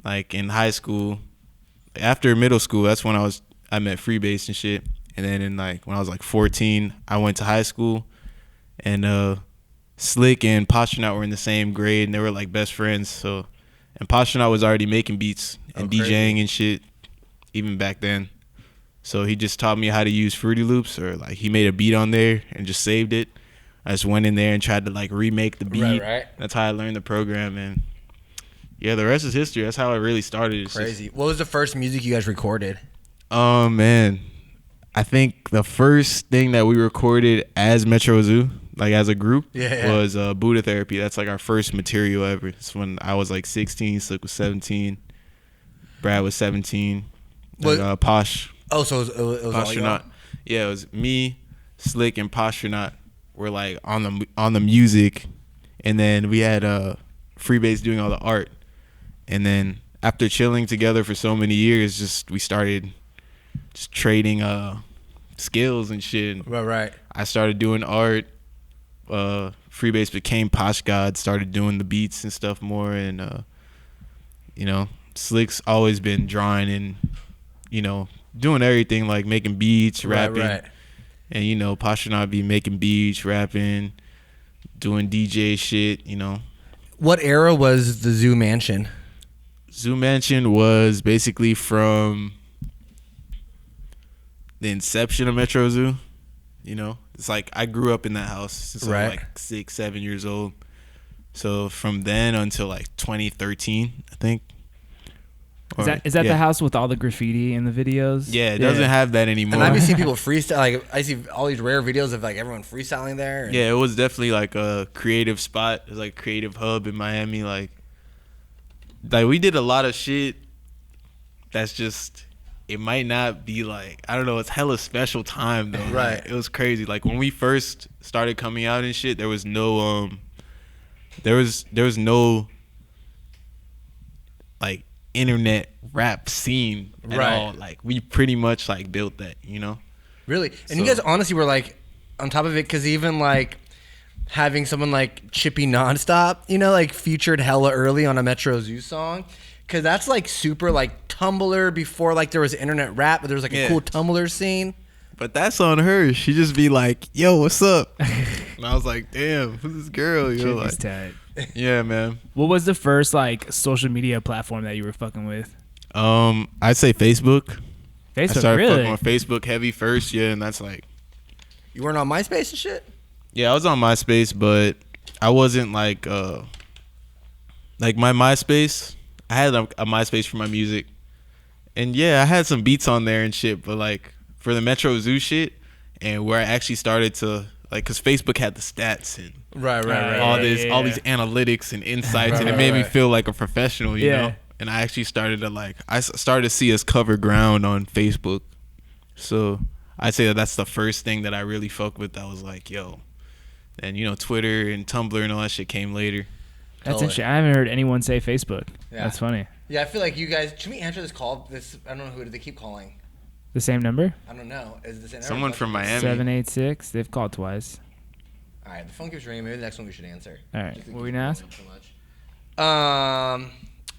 Speaker 3: like in high school, after middle school, that's when I met Freebase and shit. And then in like when I was like 14, I went to high school, and Slick and Postronaut were in the same grade, and they were like best friends. So, and Postronaut was already making beats and DJing and shit even back then. So he just taught me how to use Fruity Loops, or like he made a beat on there and just saved it. I just went in there and tried to like remake the beat.
Speaker 2: Right.
Speaker 3: That's how I learned the program, and yeah, the rest is history. That's how it really started. It's
Speaker 2: Crazy. What was the first music you guys recorded?
Speaker 3: Oh man, I think the first thing that we recorded as Metro Zoo, like as a group, was Buddha Therapy. That's like our first material ever. It's when I was like 16, Slick was 17, Brad was 17,
Speaker 2: What-
Speaker 3: like, Posh.
Speaker 2: Oh, so it was all y'all?
Speaker 3: Yeah, it was me, Slick, and Postronaut were like on the music, and then we had Freebase doing all the art, and then after chilling together for so many years, we started just trading skills and shit.
Speaker 2: Right.
Speaker 3: I started doing art. Freebase became Posh God, started doing the beats and stuff more, and Slick's always been drawing and doing everything, like making beats, rapping.
Speaker 2: Right.
Speaker 3: And Postronaut be making beats, rapping, doing DJ shit.
Speaker 2: What era was the Zoo Mansion?
Speaker 3: Zoo Mansion was basically from the inception of Metro Zoo. It's like I grew up in that house since I was like 6, 7 years old. So from then until like 2013, I think.
Speaker 1: Is that the house with all the graffiti in the videos?
Speaker 3: Yeah, it doesn't have that anymore.
Speaker 2: And I've been seeing people freestyle. Like I see all these rare videos of like everyone freestyling there.
Speaker 3: Yeah, it was definitely like a creative spot. It was like a creative hub in Miami. Like we did a lot of shit that's just, it might not be like, I don't know, it's hella special time though.
Speaker 2: Right.
Speaker 3: Like, it was crazy. Like when we first started coming out and shit, there was no there was no like internet rap scene at all. Like we pretty much like built that,
Speaker 2: Really? And you guys honestly were like on top of it, because even like having someone like Chippy Nonstop, like featured hella early on a Metro Zoo song, because that's like super like Tumblr before like there was internet rap, but there was like a cool Tumblr scene.
Speaker 3: But that's on her. She just be like, "Yo, what's up?" And I was like, "Damn, who's this girl?"
Speaker 1: Chippy's tight.
Speaker 3: Yeah, man.
Speaker 1: What was the first like social media platform that you were fucking with?
Speaker 3: I'd say Facebook.
Speaker 1: Facebook,
Speaker 3: I started
Speaker 1: really?
Speaker 3: fucking on Facebook heavy first, and that's like.
Speaker 2: You weren't on MySpace and shit?
Speaker 3: Yeah, I was on MySpace, but I wasn't like my MySpace. I had a MySpace for my music, and yeah, I had some beats on there and shit. But like for the Metro Zoo shit, and where I actually started to like, cause Facebook had the stats and
Speaker 2: Right.
Speaker 3: all these analytics and insights, and it made me feel like a professional, you know. And I actually started to see us cover ground on Facebook. So I'd say that's the first thing that I really fucked with. I was like, yo. And Twitter and Tumblr and all that shit came later.
Speaker 1: That's interesting. I haven't heard anyone say Facebook.
Speaker 2: Yeah.
Speaker 1: That's funny.
Speaker 2: Yeah, I feel like you guys. Should we answer this call? I don't know who they keep calling.
Speaker 1: The same number?
Speaker 2: I don't know. Is the same number?
Speaker 3: Someone from Miami.
Speaker 1: 786. They've called twice.
Speaker 2: All right, the phone keeps ringing. Maybe the next one we should answer.
Speaker 1: All right. What were we gonna ask?
Speaker 2: I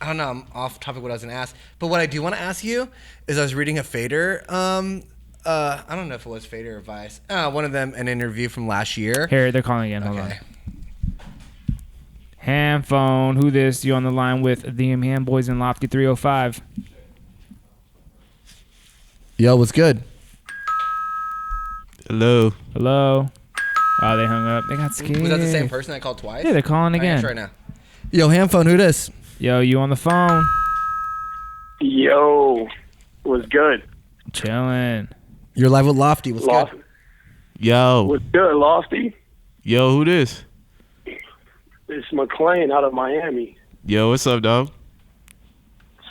Speaker 2: don't know. I'm off topic what I was gonna ask, but what I do want to ask you is I was reading a Fader. I don't know if it was Fader or Vice. One of them, an interview from last year.
Speaker 1: Here, they're calling again. Hold on. Ham phone. Who this? You on the line with the Ham Boys and Lofty305.
Speaker 2: Yo, what's good?
Speaker 3: Hello.
Speaker 1: Hello. Oh, they hung up. They got scared.
Speaker 2: Was that the same person that called twice?
Speaker 1: Yeah, they're calling again.
Speaker 2: Right now. Yo, ham phone. Who this?
Speaker 1: Yo, you on the phone?
Speaker 5: Yo, what's good?
Speaker 1: Chilling.
Speaker 2: You're live with Lofty. What's good?
Speaker 3: Yo.
Speaker 5: What's good, Lofty?
Speaker 3: Yo, who this?
Speaker 5: It's McClain out of Miami.
Speaker 3: Yo, what's up, dog?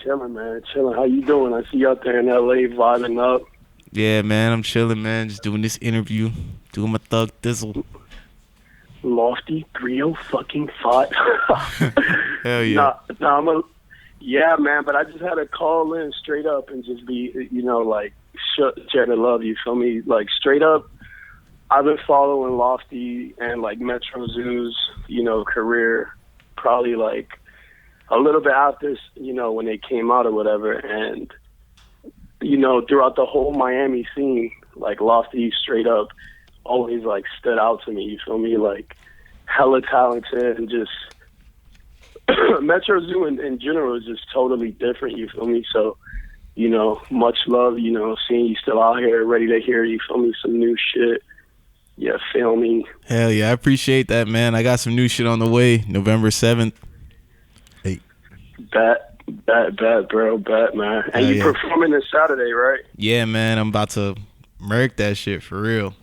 Speaker 5: Chilling, man. Chilling. How you doing? I see you out there in L.A. vibing up.
Speaker 3: Yeah, man. I'm chilling, man. Just doing this interview. Doing my thug thizzle.
Speaker 5: Lofty305.
Speaker 3: Hell yeah.
Speaker 5: Yeah, man. But I just had to call in straight up and just be, like, share the love. You feel me? Like, straight up, I've been following Lofty and, like, Metro Zoo's, career probably, like, a little bit after, when they came out or whatever. And, throughout the whole Miami scene, like, Lofty straight up always, like, stood out to me. You feel me? Like, hella talented and just Metro Zoo in general is just totally different. You feel me? So, much love, seeing you still out here ready to hear, you feel me, some new shit. Yeah, feel me?
Speaker 3: Hell yeah, I appreciate that, man. I got some new shit on the way, November 7th.
Speaker 5: Hey. Bet, bro, man. And you performing this Saturday, right?
Speaker 3: Yeah, man, I'm about to murk that shit for real.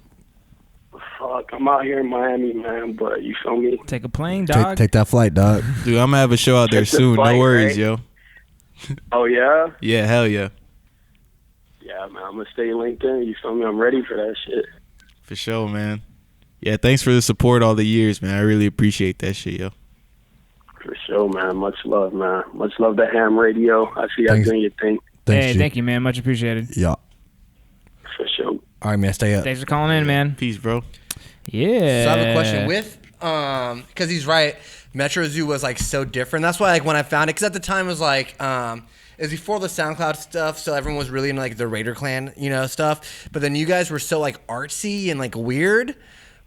Speaker 5: Fuck, I'm out here in Miami, man, but you feel me?
Speaker 1: Take a plane, dog.
Speaker 2: Take that flight, dog.
Speaker 3: Dude, I'm gonna have a show out there soon.
Speaker 5: Flight,
Speaker 3: no worries,
Speaker 5: right?
Speaker 3: yo.
Speaker 5: Oh, yeah?
Speaker 3: Yeah, hell yeah.
Speaker 5: Yeah, man. man. I'm gonna stay linked in. You feel me? I'm ready for that shit.
Speaker 3: For sure, man. Yeah, thanks for the support all the years, man. I really appreciate that shit, yo.
Speaker 5: For sure, man. Much love, man. Much love to Ham Radio. I see y'all doing your thing.
Speaker 1: Hey, thank you, man. Much appreciated.
Speaker 2: Yeah.
Speaker 5: For sure.
Speaker 2: All right, man. Stay up.
Speaker 1: Thanks for calling in, man.
Speaker 3: Peace, bro.
Speaker 1: Yeah.
Speaker 2: So I have a question with, because he's right. Metro Zoo was like so different. That's why, like, when I found it, because at the time it was like, it was before the SoundCloud stuff, so everyone was really into like the Raider Klan, stuff. But then you guys were so like artsy and like weird.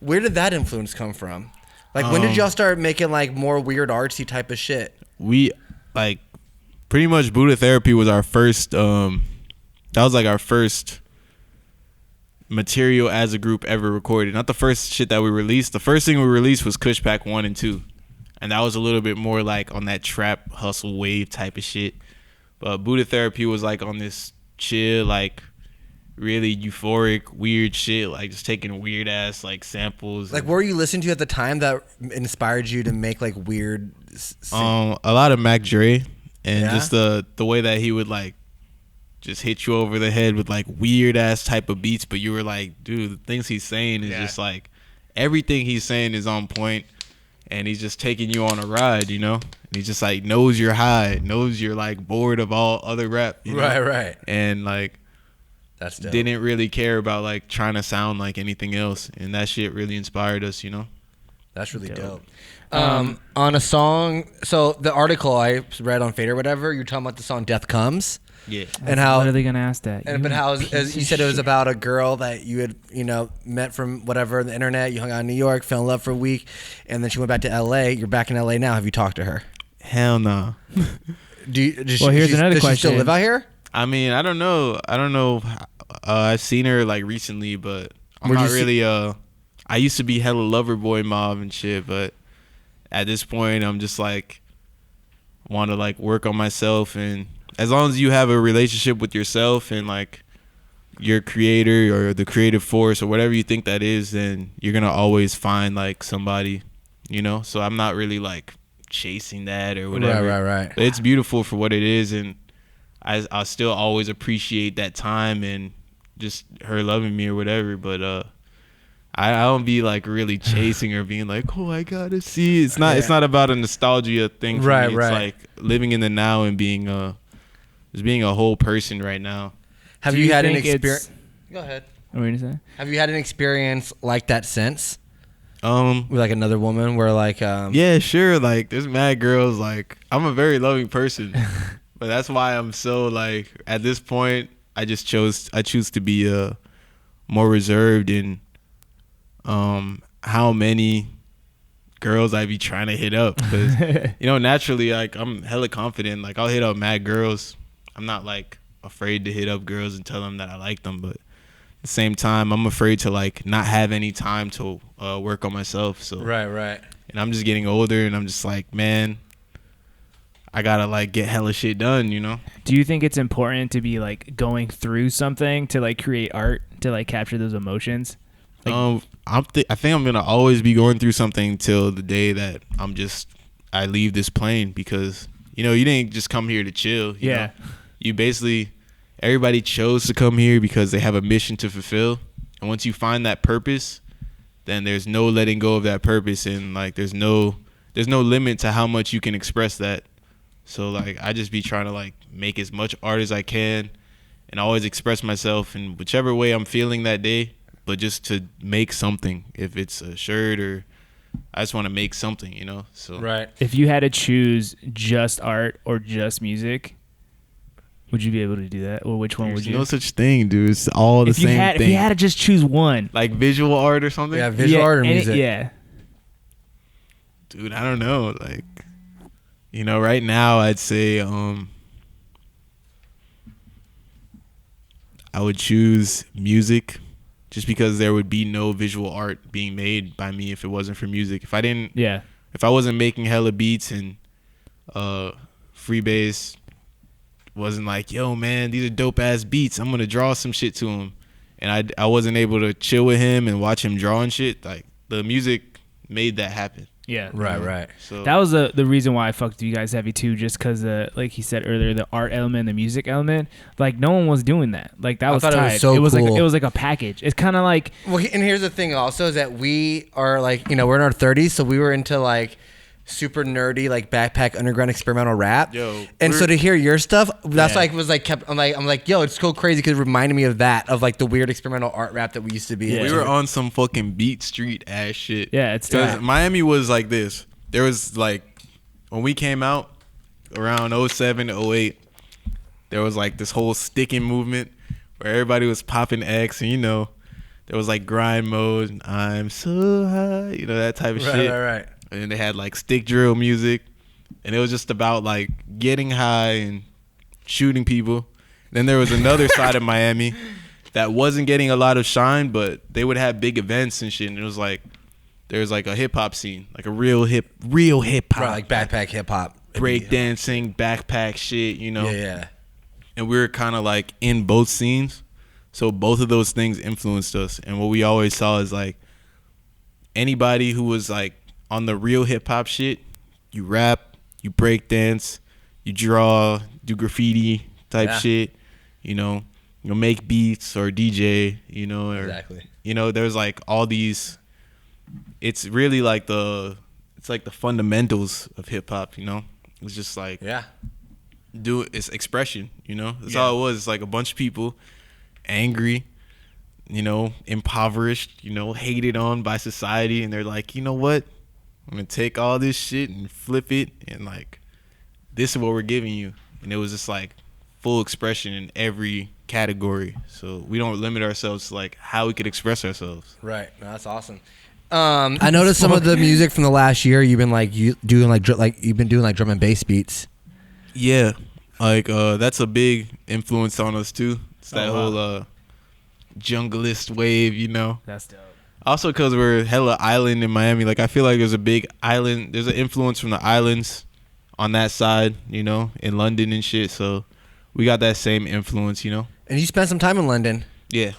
Speaker 2: Where did that influence come from? Like, when did y'all start making like more weird artsy type of shit?
Speaker 3: We like pretty much Buddha Therapy was our first. That was like our first material as a group ever recorded. Not the first shit that we released. The first thing we released was Kush Pack 1 and 2. And that was a little bit more like on that trap hustle wave type of shit. But Buddha Therapy was like on this chill, like really euphoric, weird shit, like just taking weird ass like samples.
Speaker 2: Like, what were you listening to at the time that inspired you to make like weird?
Speaker 3: A lot of Mac Dre, and
Speaker 2: Yeah?
Speaker 3: just the way that he would like just hit you over the head with like weird ass type of beats. But you were like, dude, the things he's saying is just like everything he's saying is on point. And he's just taking you on a ride, And he just like knows you're high, knows you're like bored of all other rap.
Speaker 2: Right.
Speaker 3: And like
Speaker 2: That's dope.
Speaker 3: didn't really care about like trying to sound like anything else. And that shit really inspired us,
Speaker 2: That's really dope. On a song, so the article I read on Fade or whatever, you're talking about the song "Death Comes."
Speaker 3: Yeah.
Speaker 2: And how
Speaker 1: literally gonna ask that.
Speaker 2: but how as you said it was about a girl that you had met from whatever the internet. You hung out in New York, fell in love for a week, and then she went back to L.A. You're back in L.A. now. Have you talked to her?
Speaker 3: Hell no.
Speaker 2: Here's another question. Does she still live out here?
Speaker 3: I mean, I don't know. I've seen her like recently, but I'm
Speaker 2: Where'd
Speaker 3: not
Speaker 2: you see-
Speaker 3: really. I used to be hella lover boy mob and shit, but at this point, I'm just like want to like work on myself, and as long as you have a relationship with yourself and like your creator or the creative force or whatever you think that is, then you're gonna always find like somebody, So I'm not really like chasing that or whatever.
Speaker 2: Right.
Speaker 3: But it's beautiful for what it is, and I still always appreciate that time and just her loving me or whatever. But I don't be like really chasing or being like, oh, I gotta see. It's not about a nostalgia thing for me. It's like living in the now and being just being a whole person right now.
Speaker 2: Have you had an experience? Go ahead.
Speaker 1: What were you gonna say?
Speaker 2: Have you had an experience like that since?
Speaker 3: With
Speaker 2: like another woman where like
Speaker 3: yeah, sure, like there's mad girls. Like I'm a very loving person, but that's why I'm so like at this point I choose to be more reserved in how many girls I be trying to hit up, because naturally like I'm hella confident, like I'll hit up mad girls. I'm not like afraid to hit up girls and tell them that I like them, but at the same time I'm afraid to like not have any time to work on myself. So
Speaker 2: right.
Speaker 3: And I'm just getting older, and I'm just like, man, I gotta like get hella shit done,
Speaker 1: Do you think it's important to be like going through something to like create art to like capture those emotions? Like,
Speaker 3: I think I'm gonna always be going through something till the day that I leave this plane, because you didn't just come here to chill. You know? You basically, everybody chose to come here because they have a mission to fulfill, and once you find that purpose, then there's no letting go of that purpose, and like there's no limit to how much you can express that. So like I just be trying to like make as much art as I can and always express myself in whichever way I'm feeling that day, but just to make something. If it's a shirt or I just want to make something, So
Speaker 2: Right.
Speaker 1: If you had to choose just art or just music, would you be able to do that? Or which one would you?
Speaker 3: There's no such thing, dude. It's all the same thing.
Speaker 1: If you had to just choose one.
Speaker 3: Like visual art or something?
Speaker 2: Yeah, visual art or music.
Speaker 3: Dude, I don't know. Like, right now I'd say I would choose music, just because there would be no visual art being made by me if it wasn't for music. If I wasn't making hella beats and Freebase wasn't like, yo man, these are dope ass beats, I'm gonna draw some shit to him, and I wasn't able to chill with him and watch him draw and shit, like the music made that happen.
Speaker 1: Yeah.
Speaker 2: Right.
Speaker 3: So
Speaker 1: That was the reason why I fucked with you guys heavy too, just because like he said earlier, the art element, the music element, like no one was doing that. Like that was
Speaker 2: thought it
Speaker 1: tight.
Speaker 2: was so
Speaker 1: it was
Speaker 2: cool.
Speaker 1: like it was like a package. It's kind of like
Speaker 2: Well, and here's the thing also is that we are like, we're in our 30s, so we were into like super nerdy like backpack underground experimental rap.
Speaker 3: Yo,
Speaker 2: and so to hear your stuff, that's
Speaker 1: Yeah.
Speaker 2: like was like kept. I'm like, yo, it's so crazy because it reminded me of that, of like the weird experimental art rap that we used to be.
Speaker 1: Yeah.
Speaker 2: into.
Speaker 3: we were on some fucking Beat Street ass shit.
Speaker 1: Yeah, it's
Speaker 3: 'Cause
Speaker 1: tight.
Speaker 3: Miami was like this. There was like when we came out around 07 to 08, there was like this whole sticking movement where everybody was popping X, and there was like grind mode, I'm so high, that type of shit.
Speaker 2: Right.
Speaker 3: And they had like stick drill music, and it was just about like getting high and shooting people. Then there was another side of Miami that wasn't getting a lot of shine, but they would have big events and shit. And it was like there was like a hip hop scene, like a real hip hop,
Speaker 2: Right, like backpack hip hop,
Speaker 3: break dancing, backpack shit,
Speaker 2: Yeah.
Speaker 3: And we were kind of like in both scenes, so both of those things influenced us. And what we always saw is like anybody who was like on the real hip hop shit, you rap, you break dance, you draw, do graffiti type shit, you'll make beats or DJ, or
Speaker 2: Exactly.
Speaker 3: There's like all these. It's really like it's like the fundamentals of hip hop, It's just like it's expression, That's all it was. It's like a bunch of people angry, impoverished, hated on by society, and they're like, you know what? I'm gonna take all this shit and flip it, and like, this is what we're giving you. And it was just like full expression in every category. So we don't limit ourselves to like how we could express ourselves.
Speaker 2: Right. No, that's awesome. I noticed some of the music from the last year. You've been doing drum and bass beats.
Speaker 3: Yeah, like that's a big influence on us too. It's that whole junglist wave,
Speaker 1: that's dope.
Speaker 3: Also, because we're hella island in Miami, like I feel like there's a big island. There's an influence from the islands on that side, in London and shit. So we got that same influence,
Speaker 2: And you spent some time in London.
Speaker 3: Yeah,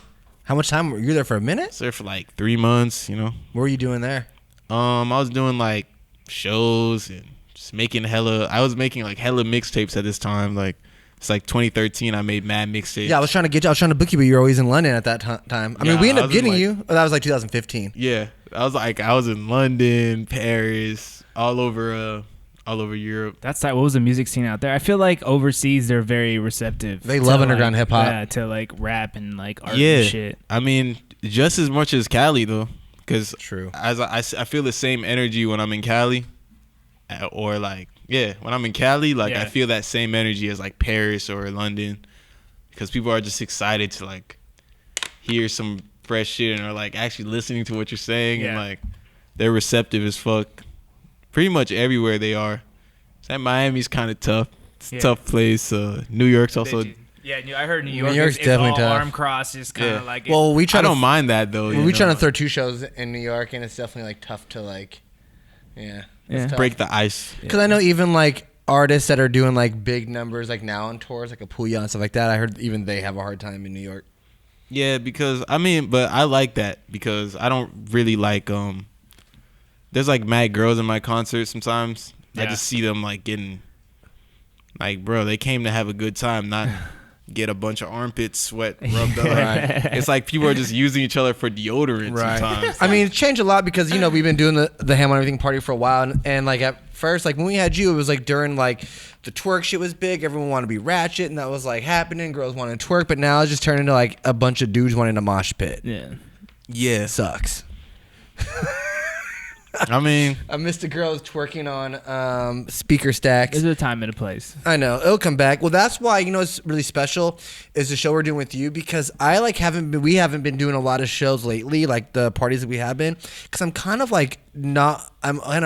Speaker 2: How much time were you there for? A minute?
Speaker 3: I was there for like 3 months,
Speaker 2: What were you doing there?
Speaker 3: I was doing like shows and just making I was making like hella mixtapes at this time. Like it's like 2013. I made mad mixtapes.
Speaker 2: Yeah, I was trying to book you, but you were always in London at that time. I mean,
Speaker 3: Yeah,
Speaker 2: we ended
Speaker 3: I
Speaker 2: up
Speaker 3: was in,
Speaker 2: getting
Speaker 3: like-
Speaker 2: you. Oh, that was like 2015.
Speaker 3: Yeah, I was in London, Paris, all over Europe.
Speaker 1: That's tight. What was the music scene out there? I feel like overseas they're very receptive.
Speaker 2: They
Speaker 1: to,
Speaker 2: love
Speaker 1: like,
Speaker 2: underground hip hop.
Speaker 1: Yeah, to like rap and like art
Speaker 3: Yeah,
Speaker 1: and shit.
Speaker 3: I mean, just as much as Cali though, because
Speaker 2: True.
Speaker 3: as I feel the same energy when I'm in Cali, or like when I'm in Cali, like I feel that same energy as like Paris or London, because people are just excited to like hear some fresh shit and are like actually listening to what you're saying, and like they're receptive as fuck. Pretty much everywhere they are. That Miami's kind of tough. It's a tough place. New York's also.
Speaker 1: Yeah, I heard New
Speaker 2: New
Speaker 1: York.
Speaker 2: York's
Speaker 1: is
Speaker 2: definitely
Speaker 1: all
Speaker 2: tough.
Speaker 1: arm cross is kind of like.
Speaker 2: Well,
Speaker 3: I don't mind that though.
Speaker 2: We trying to throw 2 shows in New York, and it's definitely like tough to like,
Speaker 3: break the ice.
Speaker 2: Because I know even like artists that are doing like big numbers like now on tours, like a Pouya and stuff like that. I heard even they have a hard time in New York.
Speaker 3: Yeah, because but I like that because I don't really like there's like mad girls in my concerts sometimes. I just see them like getting like, bro, they came to have a good time, not get a bunch of armpit sweat rubbed up.
Speaker 2: Right.
Speaker 3: It's like people are just using each other for deodorant sometimes.
Speaker 2: I mean, it's changed a lot because we've been doing the Ham on Everything party for a while, and like at first, like when we had you, it was like during like the twerk shit was big. Everyone wanted to be ratchet, and that was like happening. Girls wanted to twerk, but now it's just turned into like a bunch of dudes wanting to mosh pit.
Speaker 3: Yeah.
Speaker 2: Sucks.
Speaker 3: I mean,
Speaker 2: I missed the girls twerking on speaker stacks.
Speaker 1: There's a time and a place.
Speaker 2: I know it'll come back. Well, that's why it's really special is the show we're doing with you, because we haven't been doing a lot of shows lately, like the parties that we have been, because I'm kind of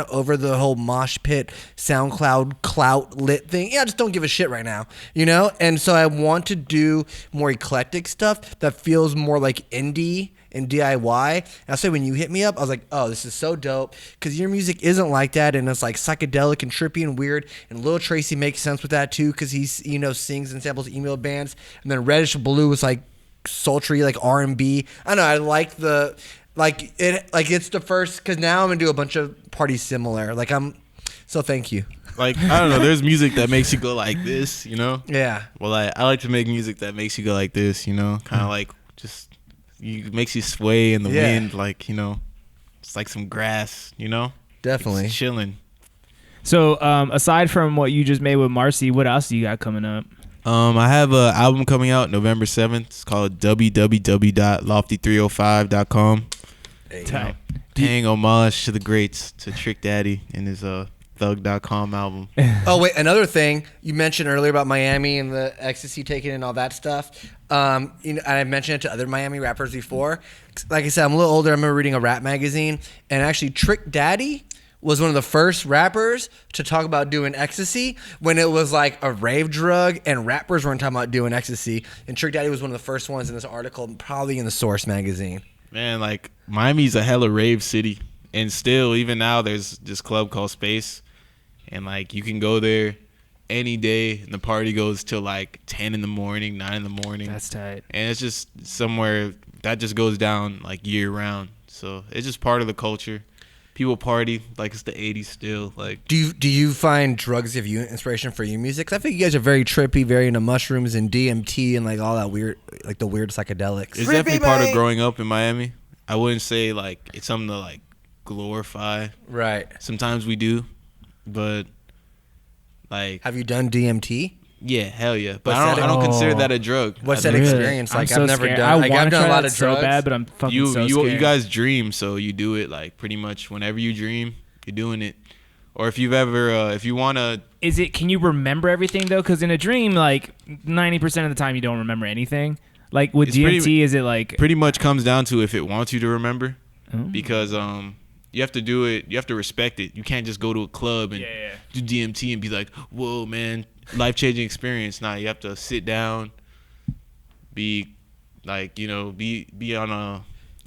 Speaker 2: over the whole mosh pit SoundCloud clout lit thing. Yeah, I just don't give a shit right now, And so I want to do more eclectic stuff that feels more like indie and DIY. And I say when you hit me up, I was like, oh, this is so dope, because your music isn't like that, and it's like psychedelic and trippy and weird. And Lil Tracy makes sense with that too, because he's sings and samples emo bands. And then Reddish Blue is like sultry, like R&B. I don't know. I like the Like it's the first, because now I'm gonna do a bunch of parties similar. So thank you.
Speaker 3: Like, I don't know, there's music that makes you go like this, you know?
Speaker 2: Yeah.
Speaker 3: Well, I like to make music that makes you go like this, you know? Kind of like just makes you sway in the wind, like, you know, it's like some grass, you know?
Speaker 2: Definitely.
Speaker 3: It's chilling.
Speaker 1: So aside from what you just made with Marcy, what else do you got coming up?
Speaker 3: I have an album coming out November 7th. It's called www.lofty305.com.
Speaker 1: Tight.
Speaker 3: Paying homage to the greats, to Trick Daddy and his Thug.com album.
Speaker 2: Oh wait, another thing you mentioned earlier about Miami and the ecstasy taking and all that stuff. And I mentioned it to other Miami rappers before. Like I said, I'm a little older. I remember reading a rap magazine, and actually Trick Daddy was one of the first rappers to talk about doing ecstasy when it was like a rave drug, and rappers weren't talking about doing ecstasy. And Trick Daddy was one of the first ones in this article, probably in the Source magazine.
Speaker 3: Man, like, Miami's a hella rave city, and still, even now, there's this club called Space, and like you can go there any day, and the party goes till like 10 in the morning, 9 in the morning.
Speaker 1: That's tight.
Speaker 3: And it's just somewhere that just goes down like year round. So it's just part of the culture. People party like it's the 80s still. Like,
Speaker 2: Do you find drugs give you inspiration for your music? 'Cause I think you guys are very trippy, very into mushrooms and DMT and like all that weird, like the weird psychedelics.
Speaker 3: it's definitely part of growing up in Miami. I wouldn't say like it's something to like glorify.
Speaker 2: Right.
Speaker 3: Sometimes we do, but like,
Speaker 2: Have you done DMT?
Speaker 3: yeah, hell yeah. But
Speaker 2: What's
Speaker 3: I
Speaker 2: that-
Speaker 3: don't consider
Speaker 1: Oh.
Speaker 3: that a drug.
Speaker 2: What's
Speaker 3: I
Speaker 2: that
Speaker 3: think-
Speaker 2: experience like?
Speaker 1: I'm
Speaker 2: I've
Speaker 1: so
Speaker 2: never
Speaker 1: scared.
Speaker 2: done. Like,
Speaker 1: wanna
Speaker 2: I've done
Speaker 1: try
Speaker 2: a lot
Speaker 1: that
Speaker 2: of
Speaker 1: so
Speaker 2: drugs.
Speaker 1: bad, but I'm fucking
Speaker 3: You
Speaker 1: so scared.
Speaker 3: you guys dream, so you do it like pretty much whenever you dream, you're doing it. Or if you've ever, if you wanna,
Speaker 1: Is it? Can you remember everything though? Because in a dream, like 90% of the time, you don't remember anything. Like with
Speaker 3: It's
Speaker 1: DMT,
Speaker 3: pretty-
Speaker 1: is it like?
Speaker 3: pretty much comes down to if it wants you to remember,
Speaker 1: Oh.
Speaker 3: because you have to do it. You have to respect it. You can't just go to a club and
Speaker 1: Yeah.
Speaker 3: do DMT and be like, "Whoa, man, life-changing experience." Nah, you have to sit down, be like, you know, be on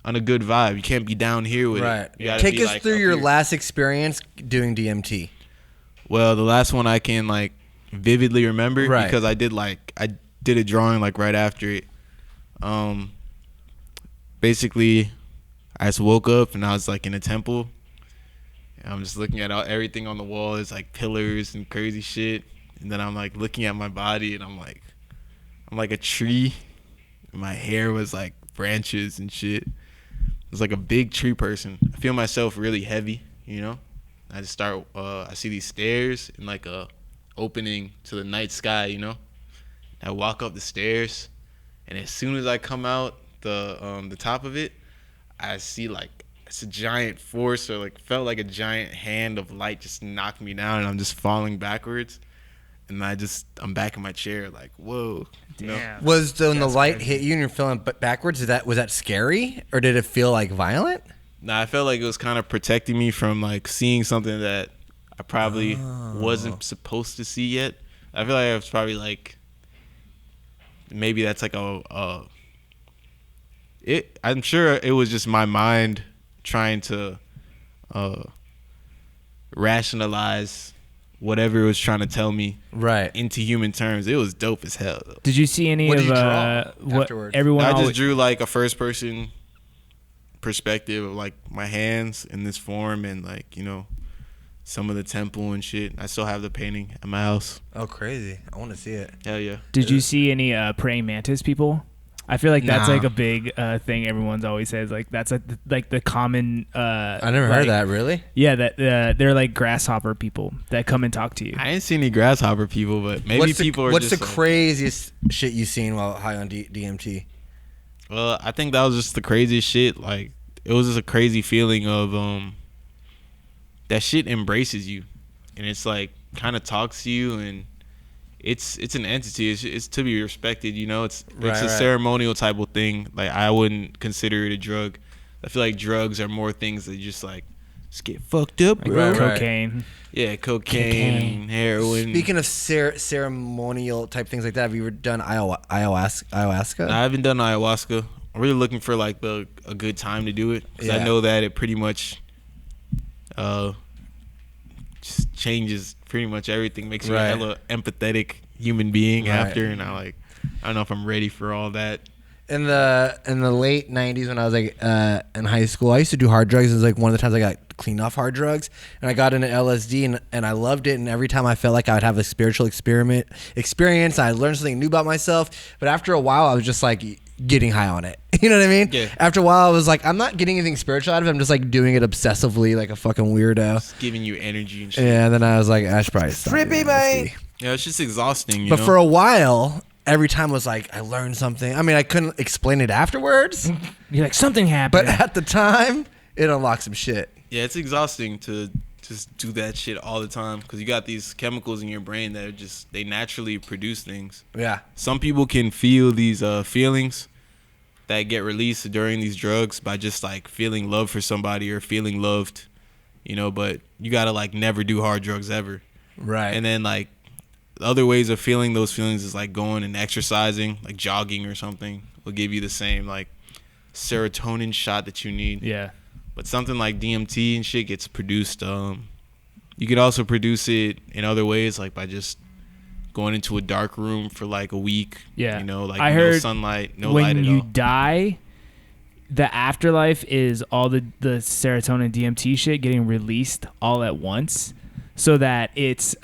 Speaker 3: a good vibe. You can't be down here with
Speaker 2: Right.
Speaker 3: it. You gotta
Speaker 2: Take
Speaker 3: be,
Speaker 2: us
Speaker 3: like,
Speaker 2: through
Speaker 3: up
Speaker 2: your
Speaker 3: here.
Speaker 2: last experience doing DMT.
Speaker 3: Well, the last one I can like vividly remember,
Speaker 2: Right.
Speaker 3: because I did a drawing like right after it. Basically, I just woke up and I was like in a temple. And I'm just looking at everything on the wall. It's like pillars and crazy shit. And then I'm like looking at my body and I'm like a tree. My hair was like branches and shit. I was like a big tree person. I feel myself really heavy, you know? I just start, I see these stairs and like a opening to the night sky, you know? I walk up the stairs, and as soon as I come out the top of it, I see like it's a giant force, or like felt like a giant hand of light just knocked me down, and I'm just falling backwards. And I'm back in my chair, like, whoa. You know?
Speaker 1: Damn.
Speaker 2: Was when the
Speaker 1: That's
Speaker 2: light
Speaker 1: crazy.
Speaker 2: hit you and you're feeling backwards? Was that scary, or did it feel like violent?
Speaker 3: Nah, I felt like it was kind of protecting me from like seeing something that I probably wasn't supposed to see yet. I feel like I was probably like, maybe that's like I'm sure it was just my mind trying to rationalize whatever it was trying to tell me
Speaker 2: Right.
Speaker 3: into human terms. It was dope as hell, though.
Speaker 1: Did you see any
Speaker 2: What
Speaker 1: of
Speaker 2: did you draw
Speaker 1: what
Speaker 2: afterwards?
Speaker 1: everyone
Speaker 3: I
Speaker 1: always?
Speaker 3: just drew like a first person perspective of like my hands in this form, and like, you know, some of the temple and shit. I still have the painting at my house.
Speaker 2: Oh, crazy! I want to see it.
Speaker 3: Hell yeah.
Speaker 1: Did you see any praying mantis people? I feel like that's
Speaker 2: Nah.
Speaker 1: like a big thing everyone's always says. Like that's like the common.
Speaker 2: I never heard that. Really?
Speaker 1: Yeah, that they're like grasshopper people that come and talk to you.
Speaker 3: I ain't seen any grasshopper people, but maybe people are
Speaker 2: What's
Speaker 3: just
Speaker 2: the
Speaker 3: like,
Speaker 2: craziest shit you've seen while high on DMT?
Speaker 3: well, I think that was just the craziest shit. Like, it was just a crazy feeling of that shit embraces you, and it's like kind of talks to you, and it's an entity. It's to be respected, you know. It's a
Speaker 2: Right.
Speaker 3: ceremonial type of thing. Like, I wouldn't consider it a drug. I feel like drugs are more things that just like just get fucked up,
Speaker 1: Like
Speaker 3: bro.
Speaker 2: Right.
Speaker 1: cocaine.
Speaker 3: Yeah, cocaine, heroin.
Speaker 2: Speaking of ceremonial type things like that, have you ever done ayahuasca?
Speaker 3: I haven't done ayahuasca. I'm really looking for like a good time to do it, because
Speaker 2: Yeah.
Speaker 3: I know that it pretty much just changes pretty much everything. Makes you
Speaker 2: Right.
Speaker 3: a hella empathetic human being
Speaker 2: Right.
Speaker 3: after, and I don't know if I'm ready for all that.
Speaker 2: in the late 90s when I was like in high school, I used to do hard drugs. It was like one of the times I got cleaned off hard drugs, and I got into LSD, and I loved it. And every time I felt like I would have a spiritual experience, I learned something new about myself. But after a while, I was just like getting high on it. You know what I mean?
Speaker 3: Yeah.
Speaker 2: After a while, I was like, I'm not getting anything spiritual out of it. I'm just like doing it obsessively, like a fucking weirdo.
Speaker 3: It's giving you energy and shit.
Speaker 2: Yeah. And then I was like, I should probably stop doing LSD.
Speaker 3: Yeah, it's just exhausting.
Speaker 2: But for a while, every time was like I learned something. I mean, I couldn't explain it afterwards.
Speaker 1: You're like, something happened.
Speaker 2: But at the time, it unlocked some shit.
Speaker 3: Yeah, it's exhausting to just do that shit all the time because you got these chemicals in your brain that are just, they naturally produce things.
Speaker 2: Yeah.
Speaker 3: Some people can feel these feelings that get released during these drugs by just like feeling love for somebody or feeling loved, you know, but you gotta like never do hard drugs ever.
Speaker 2: Right.
Speaker 3: And then like other ways of feeling those feelings is like going and exercising, like jogging or something will give you the same like serotonin shot that you need.
Speaker 1: Yeah.
Speaker 3: But something like DMT and shit gets produced. You could also produce it in other ways, like by just going into a dark room for like a week.
Speaker 1: Yeah.
Speaker 3: You know, like
Speaker 1: I
Speaker 3: no
Speaker 1: heard
Speaker 3: sunlight, no light
Speaker 1: when
Speaker 3: at
Speaker 1: you
Speaker 3: all.
Speaker 1: die, the afterlife is all the serotonin DMT shit getting released all at once. So that it's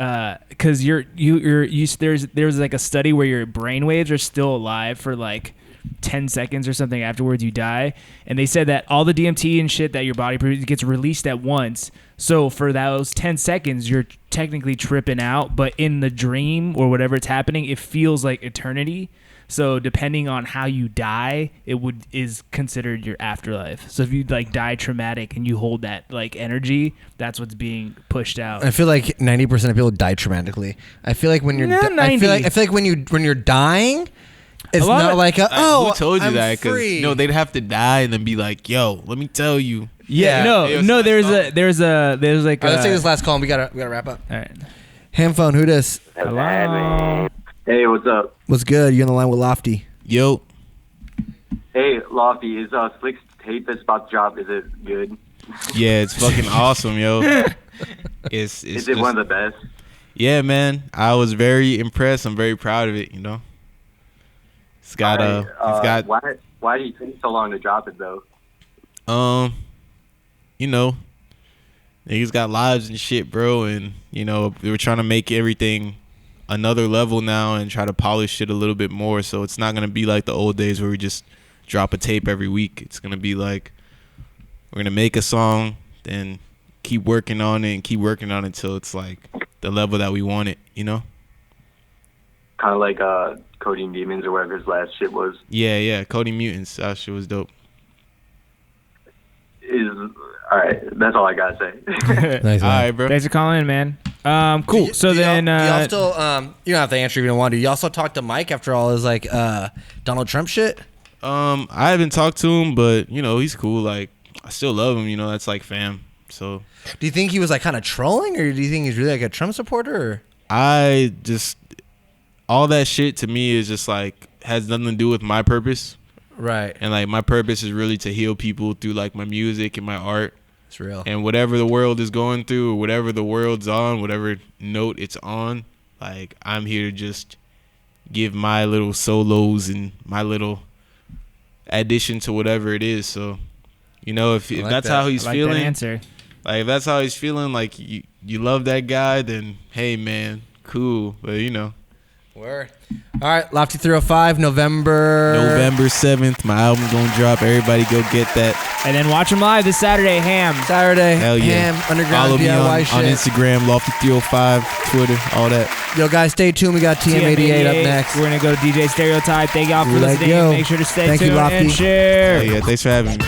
Speaker 1: because there's like a study where your brain waves are still alive for like 10 seconds or something afterwards you die, and they said that all the DMT and shit that your body produces gets released at once. So for those 10 seconds you're technically tripping out, but in the dream or whatever it's happening, it feels like eternity. So depending on how you die, is considered your afterlife. So if you like die traumatic and you hold that like energy, that's what's being pushed out.
Speaker 2: I feel like 90% of people die traumatically. I feel like when you're I feel like when you're dying, it's not like
Speaker 3: who told you
Speaker 2: I'm
Speaker 3: that? Because they'd have to die and then be like, "Yo, let me tell you."
Speaker 2: Yeah.
Speaker 1: No. There's like.
Speaker 2: All right, let's take this last call. And we gotta wrap up.
Speaker 1: All right.
Speaker 2: Ham phone. Who this?
Speaker 1: Hello.
Speaker 5: Hey, what's up?
Speaker 2: What's good? You on the line with Lofty?
Speaker 3: Yo.
Speaker 5: Hey, Lofty, is Slick's tape that's about to drop, is it good?
Speaker 3: Yeah, it's fucking awesome, yo. It's
Speaker 5: is it one of the best?
Speaker 3: Yeah, man. I was very impressed. I'm very proud of it, you know. It's got
Speaker 5: why did you take so long to drop it though?
Speaker 3: You know, niggas got lives and shit, bro, and you know, we were trying to make everything another level now and try to polish it a little bit more, so it's not gonna be like the old days where we just drop a tape every week. It's gonna be like we're gonna make a song, then keep working on it and keep working on it until it's like the level that we want it, you know?
Speaker 5: Kind of like Coding Demons or whatever his last shit was.
Speaker 3: Yeah, Coding Mutants. That shit was dope.
Speaker 5: All right, that's all I gotta say.
Speaker 2: Nice,
Speaker 3: all right, bro.
Speaker 1: Thanks for calling in, man. Cool. So then,
Speaker 2: y'all still you don't have to answer if you don't want to. You also talk to Mike after all his like Donald Trump shit.
Speaker 3: I haven't talked to him, but you know he's cool. Like I still love him. You know that's like fam. So.
Speaker 2: Do you think he was like kind of trolling, or do you think he's really like a Trump supporter? Or?
Speaker 3: I just all that shit to me is just like has nothing to do with my purpose.
Speaker 2: Right.
Speaker 3: And like my purpose is really to heal people through like my music and my art.
Speaker 2: It's real.
Speaker 3: And whatever the world is going through, or whatever the world's on, whatever note it's on, like I'm here to just give my little solos and my little addition to whatever it is. So, you know, if that's how he's feeling,
Speaker 1: that answer.
Speaker 3: Like if that's how he's feeling, like you love that guy, then hey man, cool. But you know.
Speaker 2: Word. All right, Lofty305, November
Speaker 3: 7th, my album's gonna drop. Everybody go get that.
Speaker 1: And then watch him live this Saturday, Ham.
Speaker 3: Hell yeah.
Speaker 2: Ham, underground
Speaker 3: Follow me
Speaker 2: DIY
Speaker 3: on
Speaker 2: shit.
Speaker 3: on Instagram, Lofty305, Twitter, all that.
Speaker 2: Yo, guys, stay tuned. We got TM88 up next.
Speaker 1: We're going to go to DJ Stereotype. Thank y'all for
Speaker 2: Let
Speaker 1: listening.
Speaker 2: go.
Speaker 1: Make sure to stay
Speaker 2: Thank you,
Speaker 1: tuned
Speaker 2: Lofty.
Speaker 1: and share.
Speaker 3: Yeah, thanks for having me.